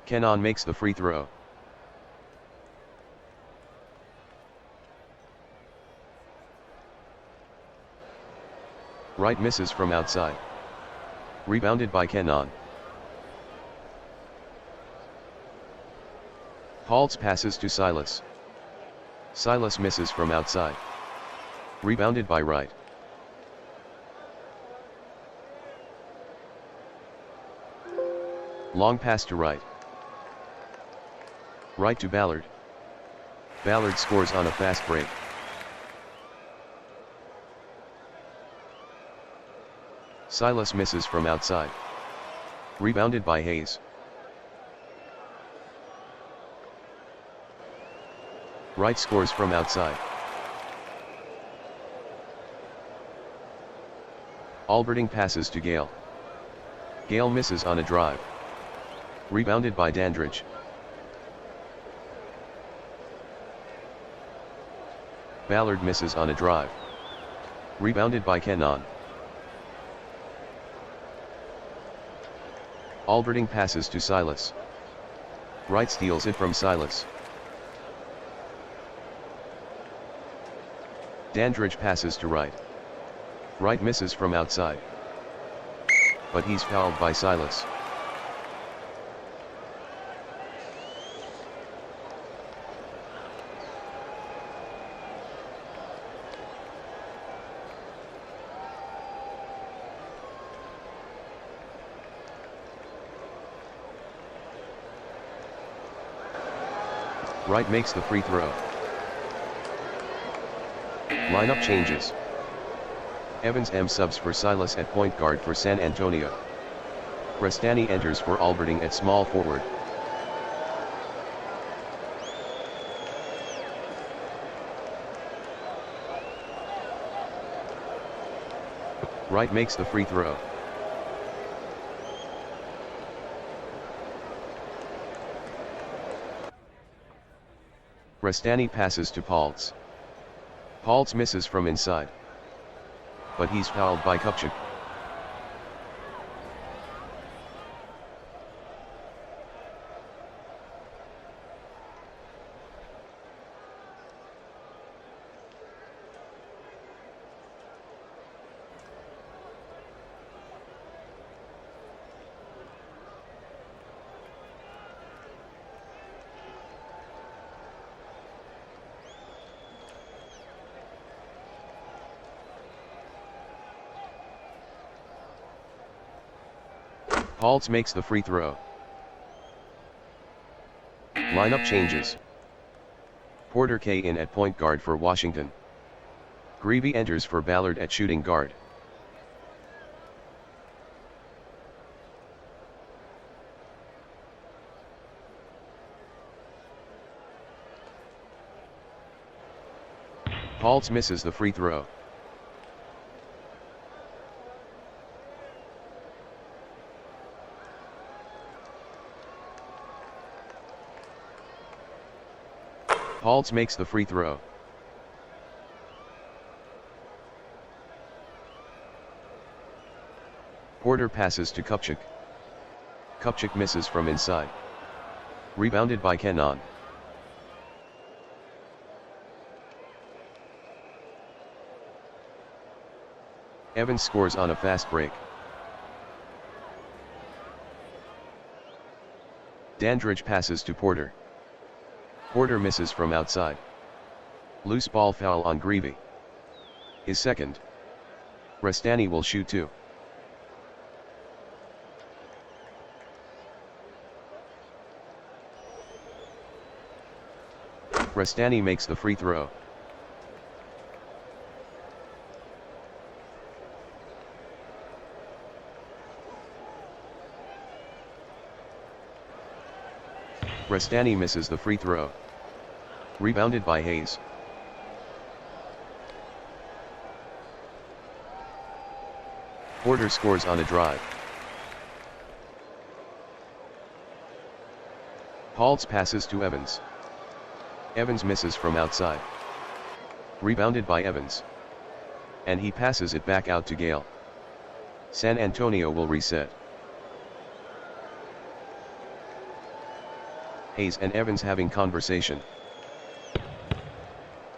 Kenon makes the free throw. Wright misses from outside. Rebounded by Kenon. Paultz passes to Silas. Silas misses from outside. Rebounded by Wright. Long pass to Wright. Wright to Ballard. Ballard scores on a fast break. Silas misses from outside. Rebounded by Hayes. Wright scores from outside. Alberding passes to Gale. Gale misses on a drive. Rebounded by Dandridge. Ballard misses on a drive. Rebounded by Kenan. Alberding passes to Silas. Wright steals it from Silas. Dandridge passes to Wright. Wright misses from outside. But he's fouled by Silas. Wright makes the free throw. Lineup changes. Evans subs for Silas at point guard for San Antonio. Restani enters for Alberding at small forward. Wright makes the free throw. Restani passes to Paltz. Paltz misses from inside. But he's fouled by Kupchak. Paltz makes the free throw. Lineup changes. Porter K in at point guard for Washington. Greavy enters for Ballard at shooting guard. Paltz misses the free throw. Paltz makes the free throw. Porter passes to Kupchak. Kupchak misses from inside. Rebounded by Kenan. Evans scores on a fast break. Dandridge passes to Porter. Porter misses from outside. Loose ball foul on Greavy. His second. Restani will shoot two. Restani makes the free throw. Restani misses the free throw. Rebounded by Hayes. Porter scores on a drive. Paltz passes to Evans. Evans misses from outside. Rebounded by Evans. And he passes it back out to Gale. San Antonio will reset. Hayes and Evans having conversation.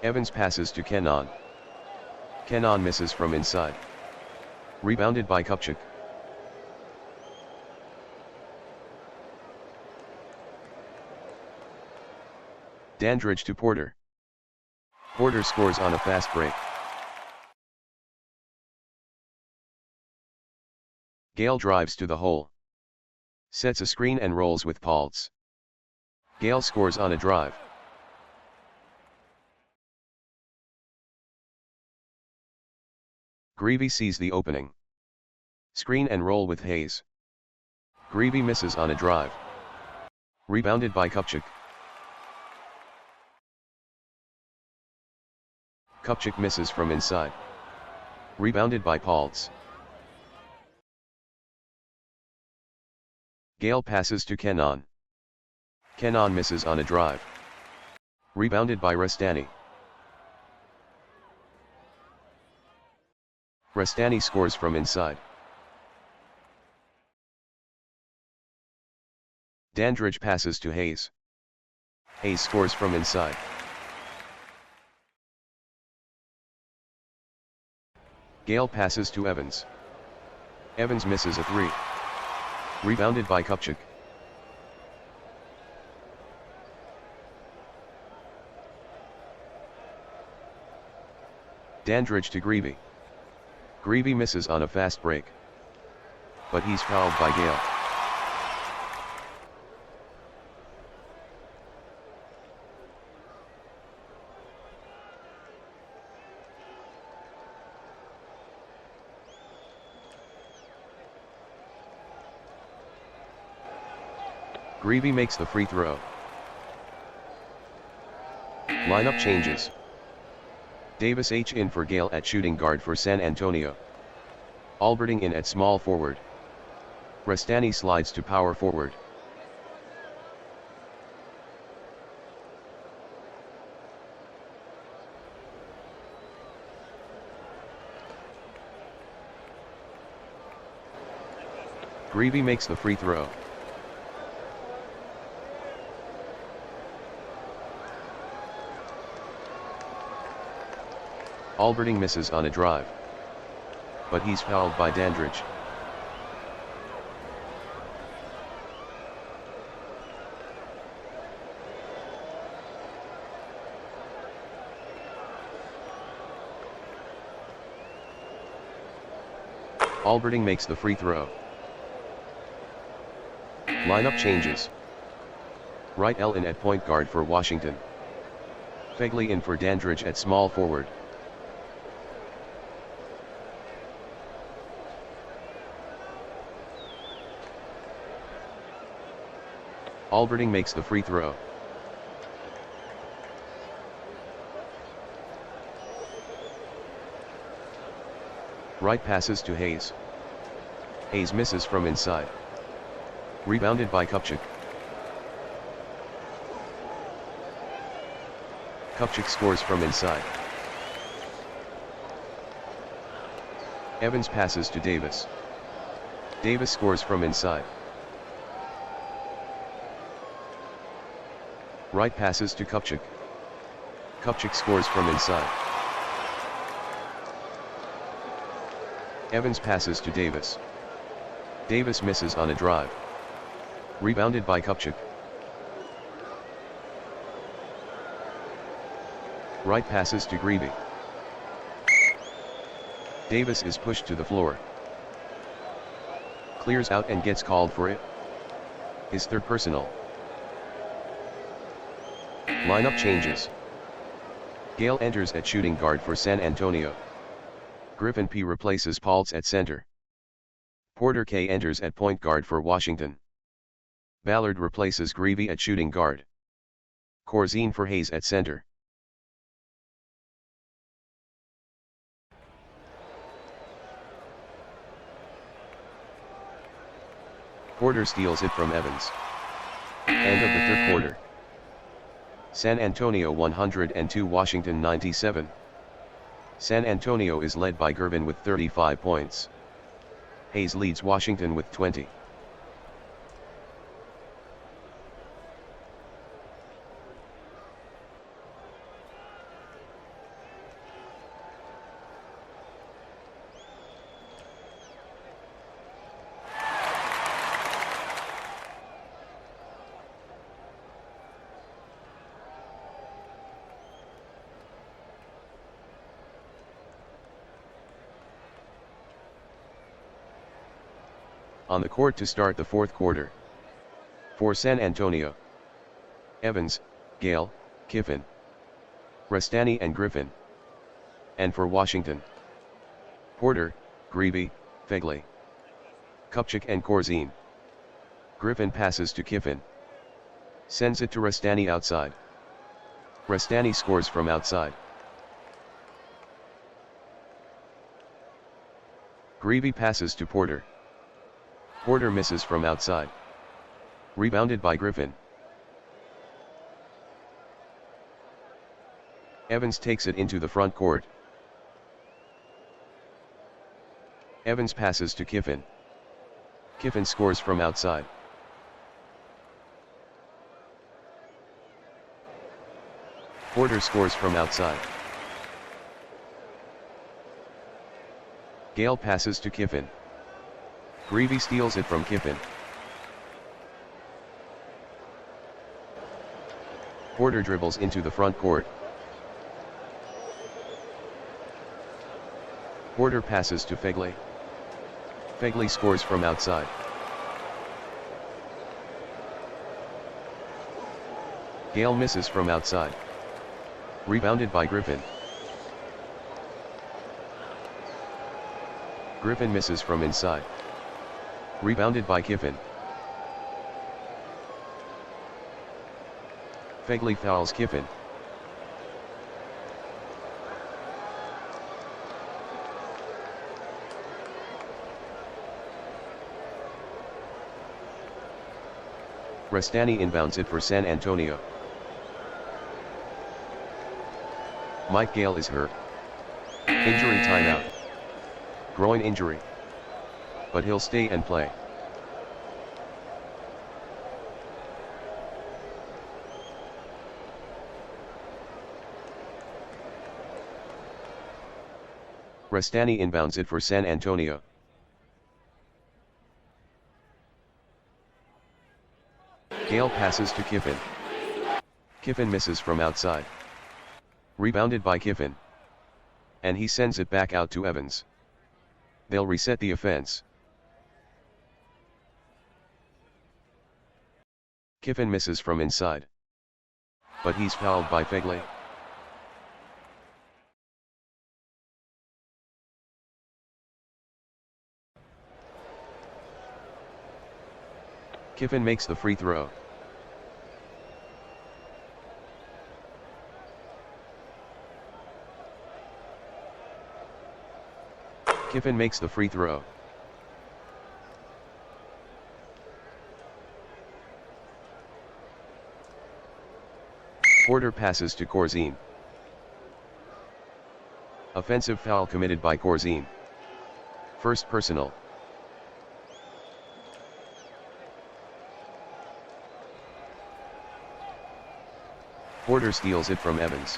Evans passes to Kenan. Kenan misses from inside. Rebounded by Kupchak. Dandridge to Porter. Porter scores on a fast break. Gale drives to the hole. Sets a screen and rolls with Paltz. Gale scores on a drive. Greavy sees the opening. Screen and roll with Hayes. Greavy misses on a drive. Rebounded by Kupchak. Kupchak misses from inside. Rebounded by Paltz. Gale passes to Kenan. Kenan misses on a drive. Rebounded by Restani. Restani scores from inside. Dandridge passes to Hayes. Hayes scores from inside. Gale passes to Evans. Evans misses a 3. Rebounded by Kupchak. Dandridge to Gervin. Gervin misses on a fast break, but he's fouled by Gale. Gervin makes the free throw. Lineup changes. Davis H in for Gale at shooting guard for San Antonio. Alberding in at small forward. Restani slides to power forward. Gervin makes the free throw. Alberding misses on a drive, but he's fouled by Dandridge. Alberding makes the free throw. Lineup changes. Wright Elvin at point guard for Washington. Fegley in for Dandridge at small forward. Alberding makes the free throw. Wright passes to Hayes. Hayes misses from inside. Rebounded by Kupchak. Kupchak scores from inside. Evans passes to Davis. Davis scores from inside. Wright passes to Kupchak. Kupchak scores from inside. Evans passes to Davis. Davis misses on a drive. Rebounded by Kupchak. Wright passes to Gervin. Davis is pushed to the floor. Clears out and gets called for it. His third personal. Lineup changes. Gale enters at shooting guard for San Antonio. Griffin P replaces Paltz at center. Porter K enters at point guard for Washington. Ballard replaces Gervin at shooting guard. Corzine for Hayes at center. Porter steals it from Evans. End of the third quarter. San Antonio 102, Washington 97. San Antonio is led by Gervin with 35 points. Hayes leads Washington with 20. On the court to start the fourth quarter. For San Antonio: Evans, Gale, Kiffin, Restani and Griffin. And for Washington: Porter, Gervin, Fegley, Kupchak and Corzine. Griffin passes to Kiffin. Sends it to Restani outside. Restani scores from outside. Gervin passes to Porter. Porter misses from outside. Rebounded by Griffin. Evans takes it into the front court. Evans passes to Kiffin. Kiffin scores from outside. Porter scores from outside. Gale passes to Kiffin. Greavy steals it from Kiffin. Porter dribbles into the front court. Porter passes to Fegley. Fegley scores from outside. Gale misses from outside. Rebounded by Griffin. Griffin misses from inside. Rebounded by Kiffin. Fegley fouls Kiffin. Restani inbounds it for San Antonio. Mike Gale is hurt. Injury timeout. Groin injury. But he'll stay and play. Restani inbounds it for San Antonio. Gale passes to Kiffin. Kiffin misses from outside. Rebounded by Kiffin. And he sends it back out to Evans. They'll reset the offense. Kiffin misses from inside. But he's fouled by Fegley. Kiffin makes the free throw. Kiffin makes the free throw. Porter passes to Corzine. Offensive foul committed by Corzine. First personal. Porter steals it from Evans.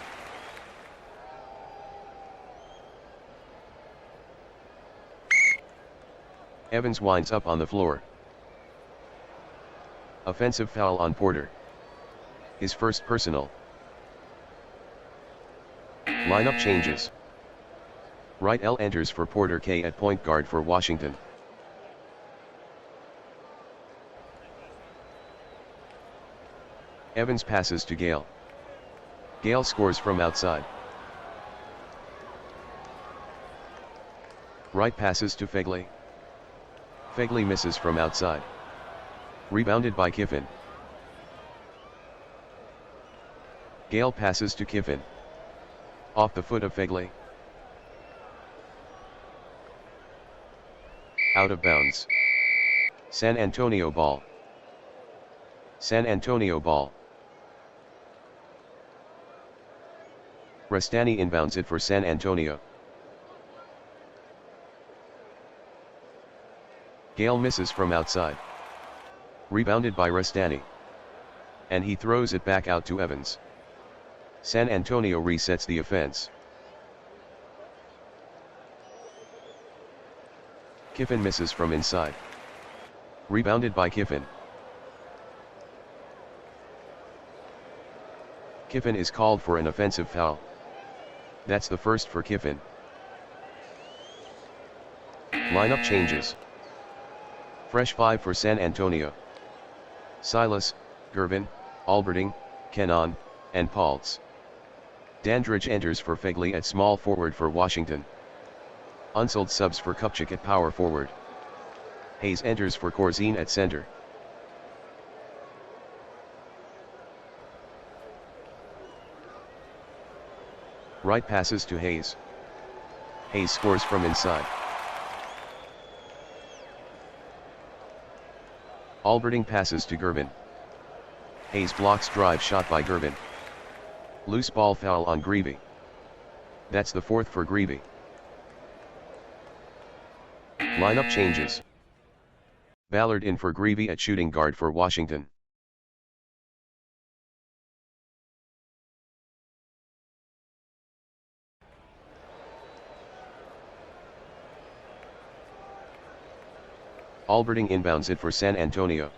Evans winds up on the floor. Offensive foul on Porter. His first personal. Lineup changes. Wright L enters for Porter K at point guard for Washington. Evans passes to Gale. Gale scores from outside. Wright passes to Fegley. Fegley misses from outside. Rebounded by Kiffin. Gale passes to Kiffin. Off the foot of Fegley. Out of bounds. San Antonio ball. San Antonio ball. Restani inbounds it for San Antonio. Gale misses from outside. Rebounded by Restani. And he throws it back out to Evans. San Antonio resets the offense. Kiffin misses from inside. Rebounded by Kiffin. Kiffin is called for an offensive foul. That's the first for Kiffin. Lineup changes. Fresh 5 for San Antonio. Silas, Gervin, Alberding, Kenon, and Paltz. Dandridge enters for Fegley at small forward for Washington. Unsold subs for Kupchak at power forward. Hayes enters for Corzine at center. Wright passes to Hayes. Hayes scores from inside. Alberding passes to Gervin. Hayes blocks drive shot by Gervin. Loose ball foul on Greavy. That's the fourth for Greavy. Lineup changes. Ballard in for Greavy at shooting guard for Washington. Alberding inbounds it for San Antonio.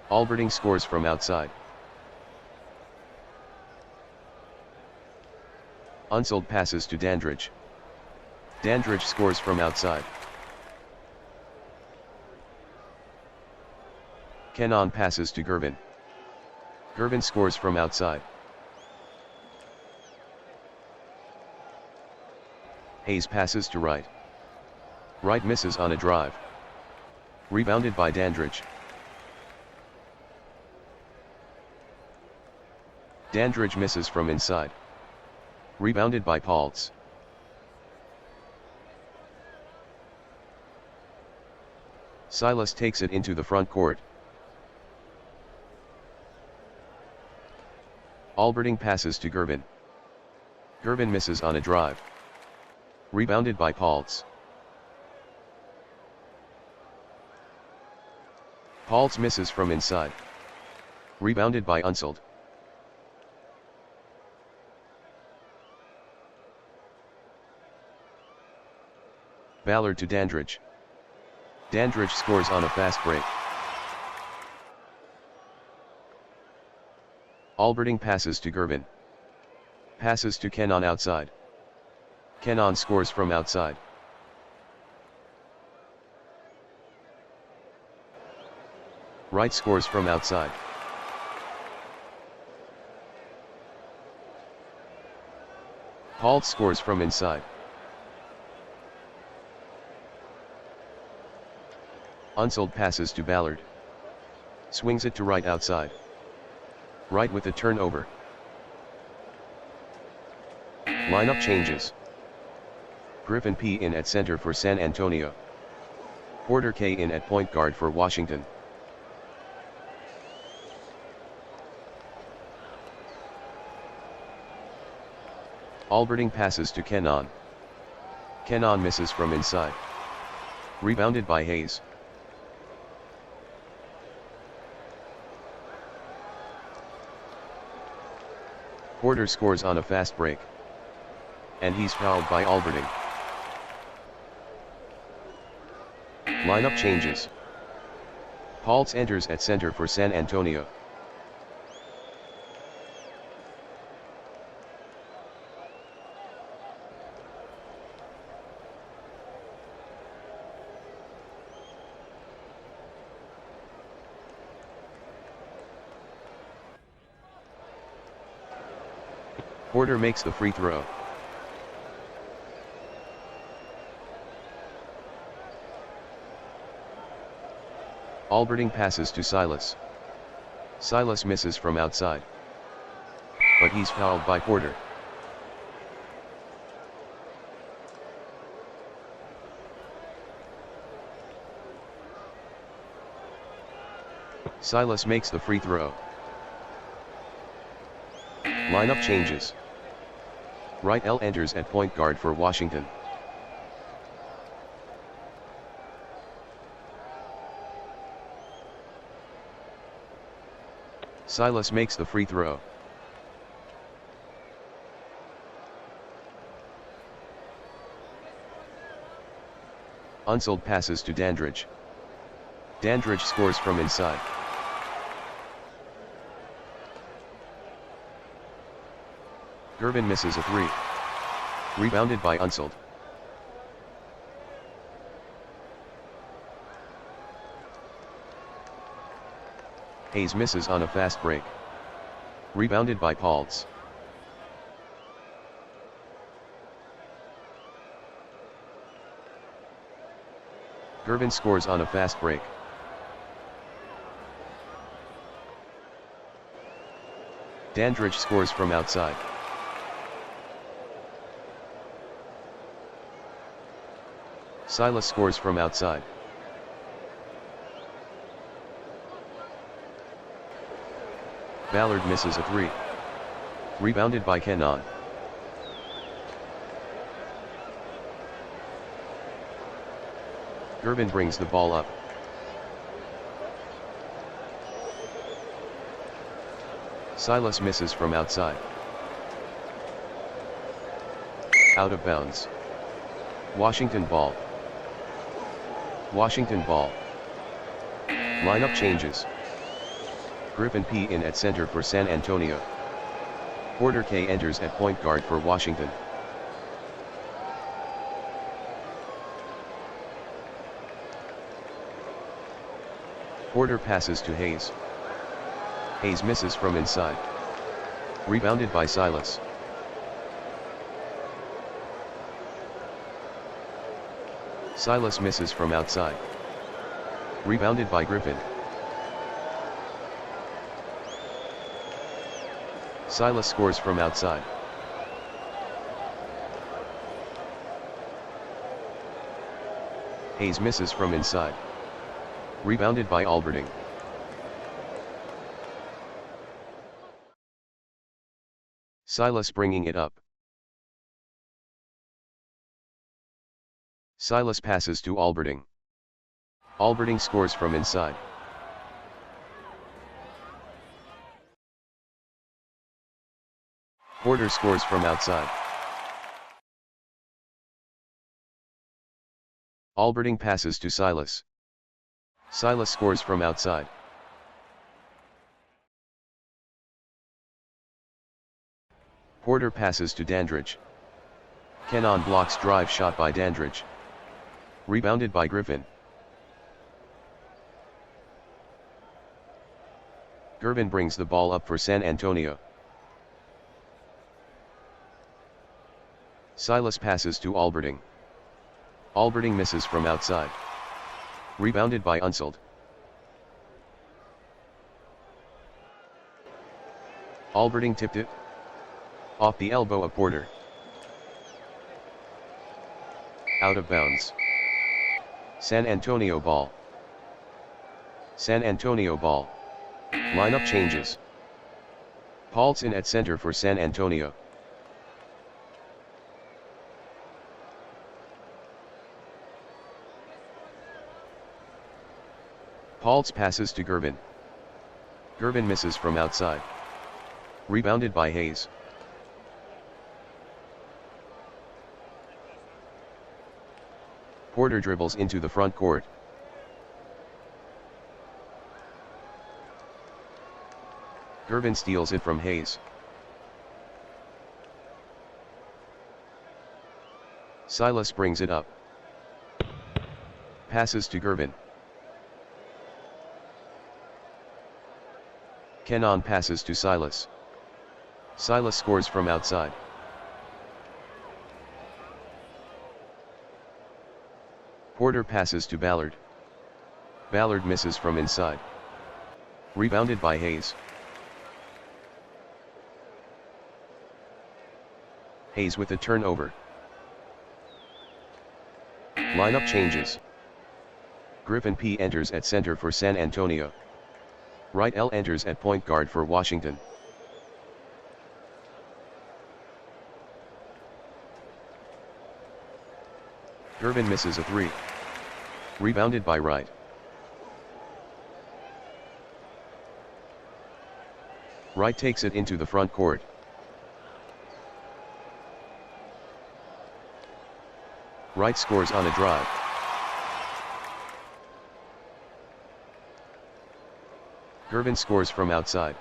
Alberding scores from outside. Unsold passes to Dandridge. Dandridge scores from outside. Kenon passes to Gervin. Gervin scores from outside. Hayes passes to Wright. Wright misses on a drive. Rebounded by Dandridge. Dandridge misses from inside. Rebounded by Paltz. Silas takes it into the front court. Alberding passes to Gervin. Gervin misses on a drive. Rebounded by Paltz. Paltz misses from inside. Rebounded by Unsold. Ballard to Dandridge. Dandridge scores on a fast break. Alberding passes to Gervin. Passes to Kenon outside. Kenon scores from outside. Wright scores from outside. Paltz scores from inside. Unsold passes to Ballard. Swings it to Wright outside. Wright with a turnover. Lineup changes. Griffin P. in at center for San Antonio. Porter K. in at point guard for Washington. Alberding passes to Kenon. Kenon misses from inside. Rebounded by Hayes. Porter scores on a fast break. And he's fouled by Alberding. Lineup changes. Paltz enters at center for San Antonio. Porter makes the free throw. Alberding passes to Silas. Silas misses from outside. But he's fouled by Porter. Silas makes the free throw. Lineup changes. Wright L. enters at point guard for Washington. Silas makes the free throw. Unsold passes to Dandridge. Dandridge scores from inside. Gervin misses a three. Rebounded by Unsold. Hayes misses on a fast break. Rebounded by Paltz. Gervin scores on a fast break. Dandridge scores from outside. Silas scores from outside. Ballard misses a three. Rebounded by Kenon. Gervin brings the ball up. Silas misses from outside. Out of bounds. Washington ball. Washington ball. Lineup changes. Griffin P in at center for San Antonio. Porter K enters at point guard for Washington. Porter passes to Hayes. Hayes misses from inside. Rebounded by Silas. Silas misses from outside. Rebounded by Griffin. Silas scores from outside. Hayes misses from inside. Rebounded by Alberding. Silas bringing it up. Silas passes to Alberding. Alberding scores from inside. Porter scores from outside. Alberding passes to Silas. Silas scores from outside. Porter passes to Dandridge. Kennon blocks drive shot by Dandridge. Rebounded by Griffin. Gervin brings the ball up for San Antonio. Silas passes to Alberding. Alberding misses from outside. Rebounded by Unsold. Alberding tipped it. Off the elbow of Porter. Out of bounds. San Antonio ball. San Antonio ball. Lineup changes. Paulson at center for San Antonio. Paultz passes to Gervin. Gervin misses from outside. Rebounded by Hayes. Porter dribbles into the front court. Gervin steals it from Hayes. Silas brings it up. Passes to Gervin. Kennon passes to Silas. Silas scores from outside. Porter passes to Ballard. Ballard misses from inside. Rebounded by Hayes. Hayes with a turnover. Lineup changes. Griffin P enters at center for San Antonio. Wright L enters at point guard for Washington. Gervin misses a three. Rebounded by Wright. Wright takes it into the front court. Wright scores on a drive. Gervin scores from outside.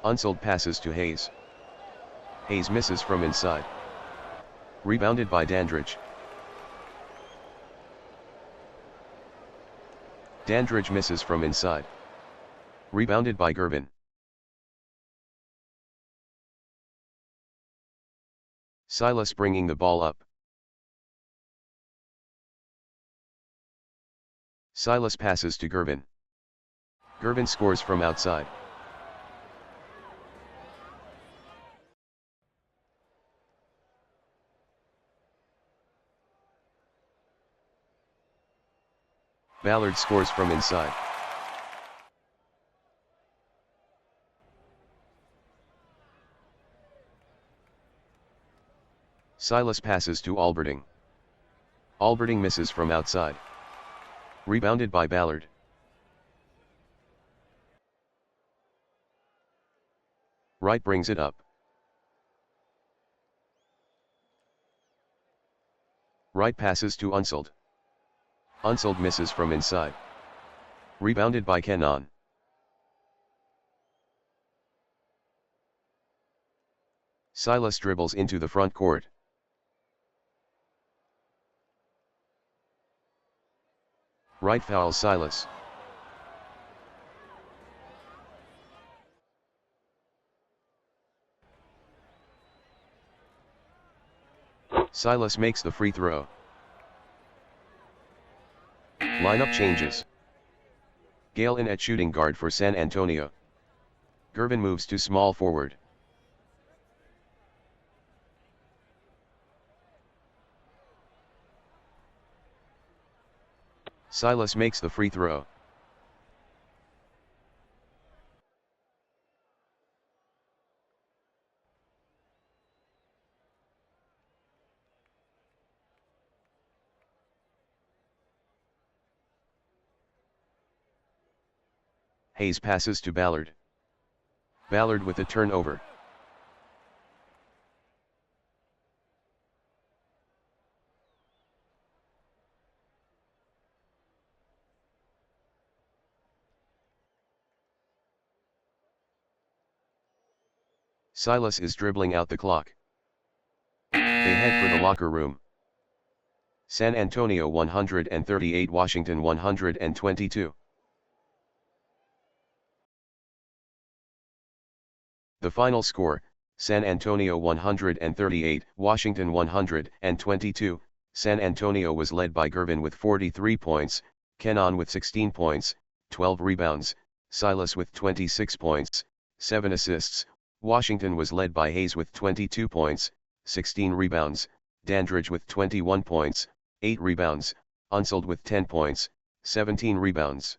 Unsold passes to Hayes. Hayes misses from inside. Rebounded by Dandridge. Dandridge misses from inside. Rebounded by Gervin. Silas bringing the ball up. Silas passes to Gervin. Gervin scores from outside. Ballard scores from inside. Silas passes to Alberding. Alberding misses from outside. Rebounded by Ballard. Wright brings it up. Wright passes to Unsold. Unsold misses from inside. Rebounded by Kenan. Silas dribbles into the front court. Wright fouls Silas. Silas makes the free throw. Lineup changes. Gale in at shooting guard for San Antonio. Gervin moves to small forward. Silas makes the free throw. Hayes passes to Ballard. Ballard with a turnover. Silas is dribbling out the clock. They head for the locker room. San Antonio 138, Washington 122. The final score, San Antonio 138, Washington 122. San Antonio was led by Gervin with 43 points, Kenan with 16 points, 12 rebounds, Silas with 26 points, 7 assists. Washington was led by Hayes with 22 points, 16 rebounds, Dandridge with 21 points, 8 rebounds, Unsold with 10 points, 17 rebounds.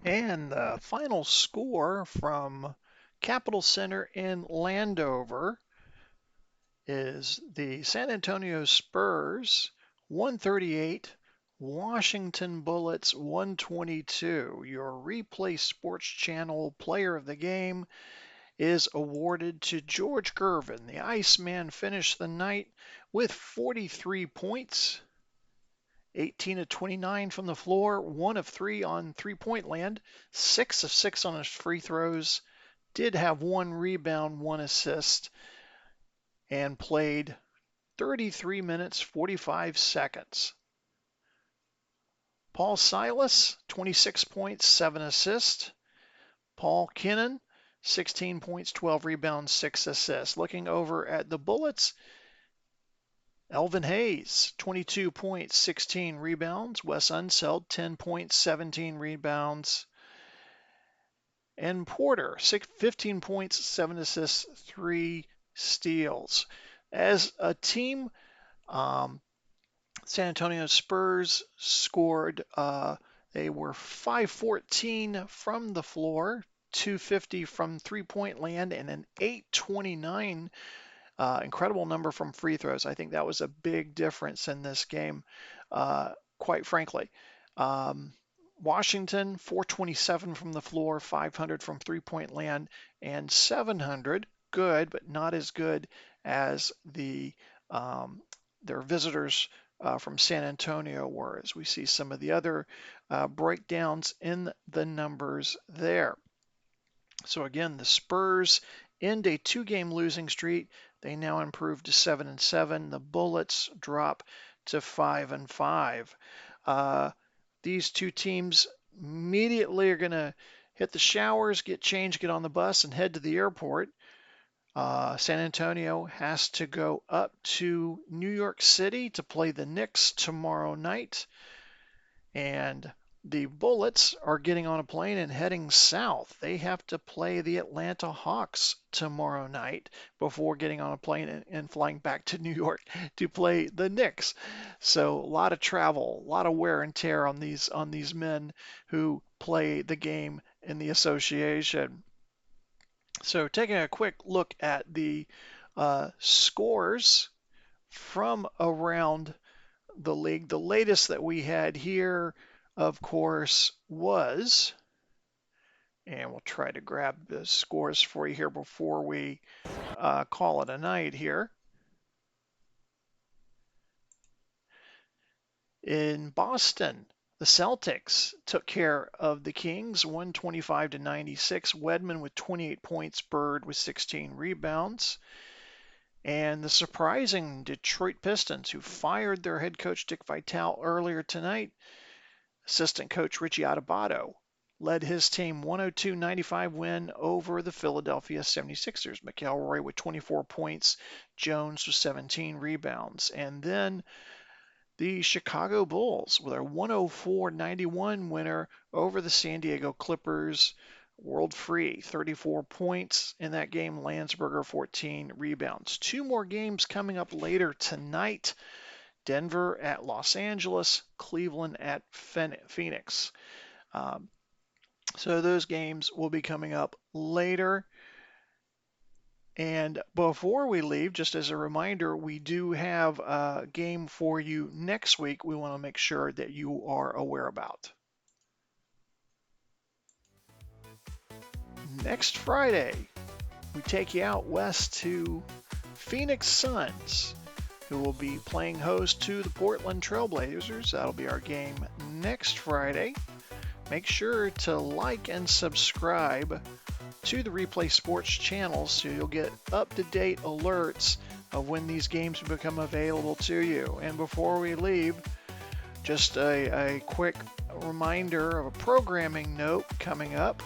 And the final score from Capital Center in Landover is the San Antonio Spurs 138, Washington Bullets 122. Your Replay Sports Channel Player of the Game is awarded to George Gervin. The Iceman finished the night with 43 points, 18 of 29 from the floor, 1 of 3 on three-point land, 6 of 6 on his free throws, did have 1 rebound, 1 assist, and played 33 minutes, 45 seconds. Paul Silas, 26 points, 7 assists. Paul Kinnan, 16 points, 12 rebounds, 6 assists. Looking over at the Bullets, Elvin Hayes, 22 points, 16 rebounds. Wes Unseld, 10 points, 17 rebounds. And Porter, 15 points, 7 assists, 3 steals. As a team, San Antonio Spurs scored, they were 514 from the floor, 250 from three-point land, and an 829 incredible number from free throws. I think that was a big difference in this game, quite frankly. Washington, 427 from the floor, 500 from three-point land, and 700, good, but not as good as their visitors from San Antonio were, as we see some of the other breakdowns in the numbers there. So again, the Spurs end a 2-game losing streak. They now improve to 7-7. The Bullets drop to 5-5. These two teams immediately are going to hit the showers, get changed, get on the bus, and head to the airport. San Antonio has to go up to New York City to play the Knicks tomorrow night. And the Bullets are getting on a plane and heading south. They have to play the Atlanta Hawks tomorrow night before getting on a plane and flying back to New York to play the Knicks. So a lot of travel, a lot of wear and tear on these men who play the game in the association. So taking a quick look at the scores from around the league, the latest that we had here, of course, was, and we'll try to grab the scores for you here before we call it a night here. In Boston, the Celtics took care of the Kings 125-96. Wedman with 28 points, Bird with 16 rebounds. And the surprising Detroit Pistons, who fired their head coach Dick Vitale earlier tonight, assistant coach Richie Adubato led his team 102-95 win over the Philadelphia 76ers. McElroy with 24 points, Jones with 17 rebounds. And then the Chicago Bulls with a 104-91 winner over the San Diego Clippers. World Free, 34 points in that game. Landsberger, 14 rebounds. Two more games coming up later tonight. Denver at Los Angeles, Cleveland at Phoenix. So those games will be coming up later. And before we leave, just as a reminder, we do have a game for you next week we want to make sure that you are aware about. Next Friday, we take you out west to Phoenix Suns, who will be playing host to the Portland Trailblazers. That'll be our game next Friday. Make sure to like and subscribe to the Replay Sports channel so you'll get up-to-date alerts of when these games become available to you. And before we leave, just a quick reminder of a programming note coming up.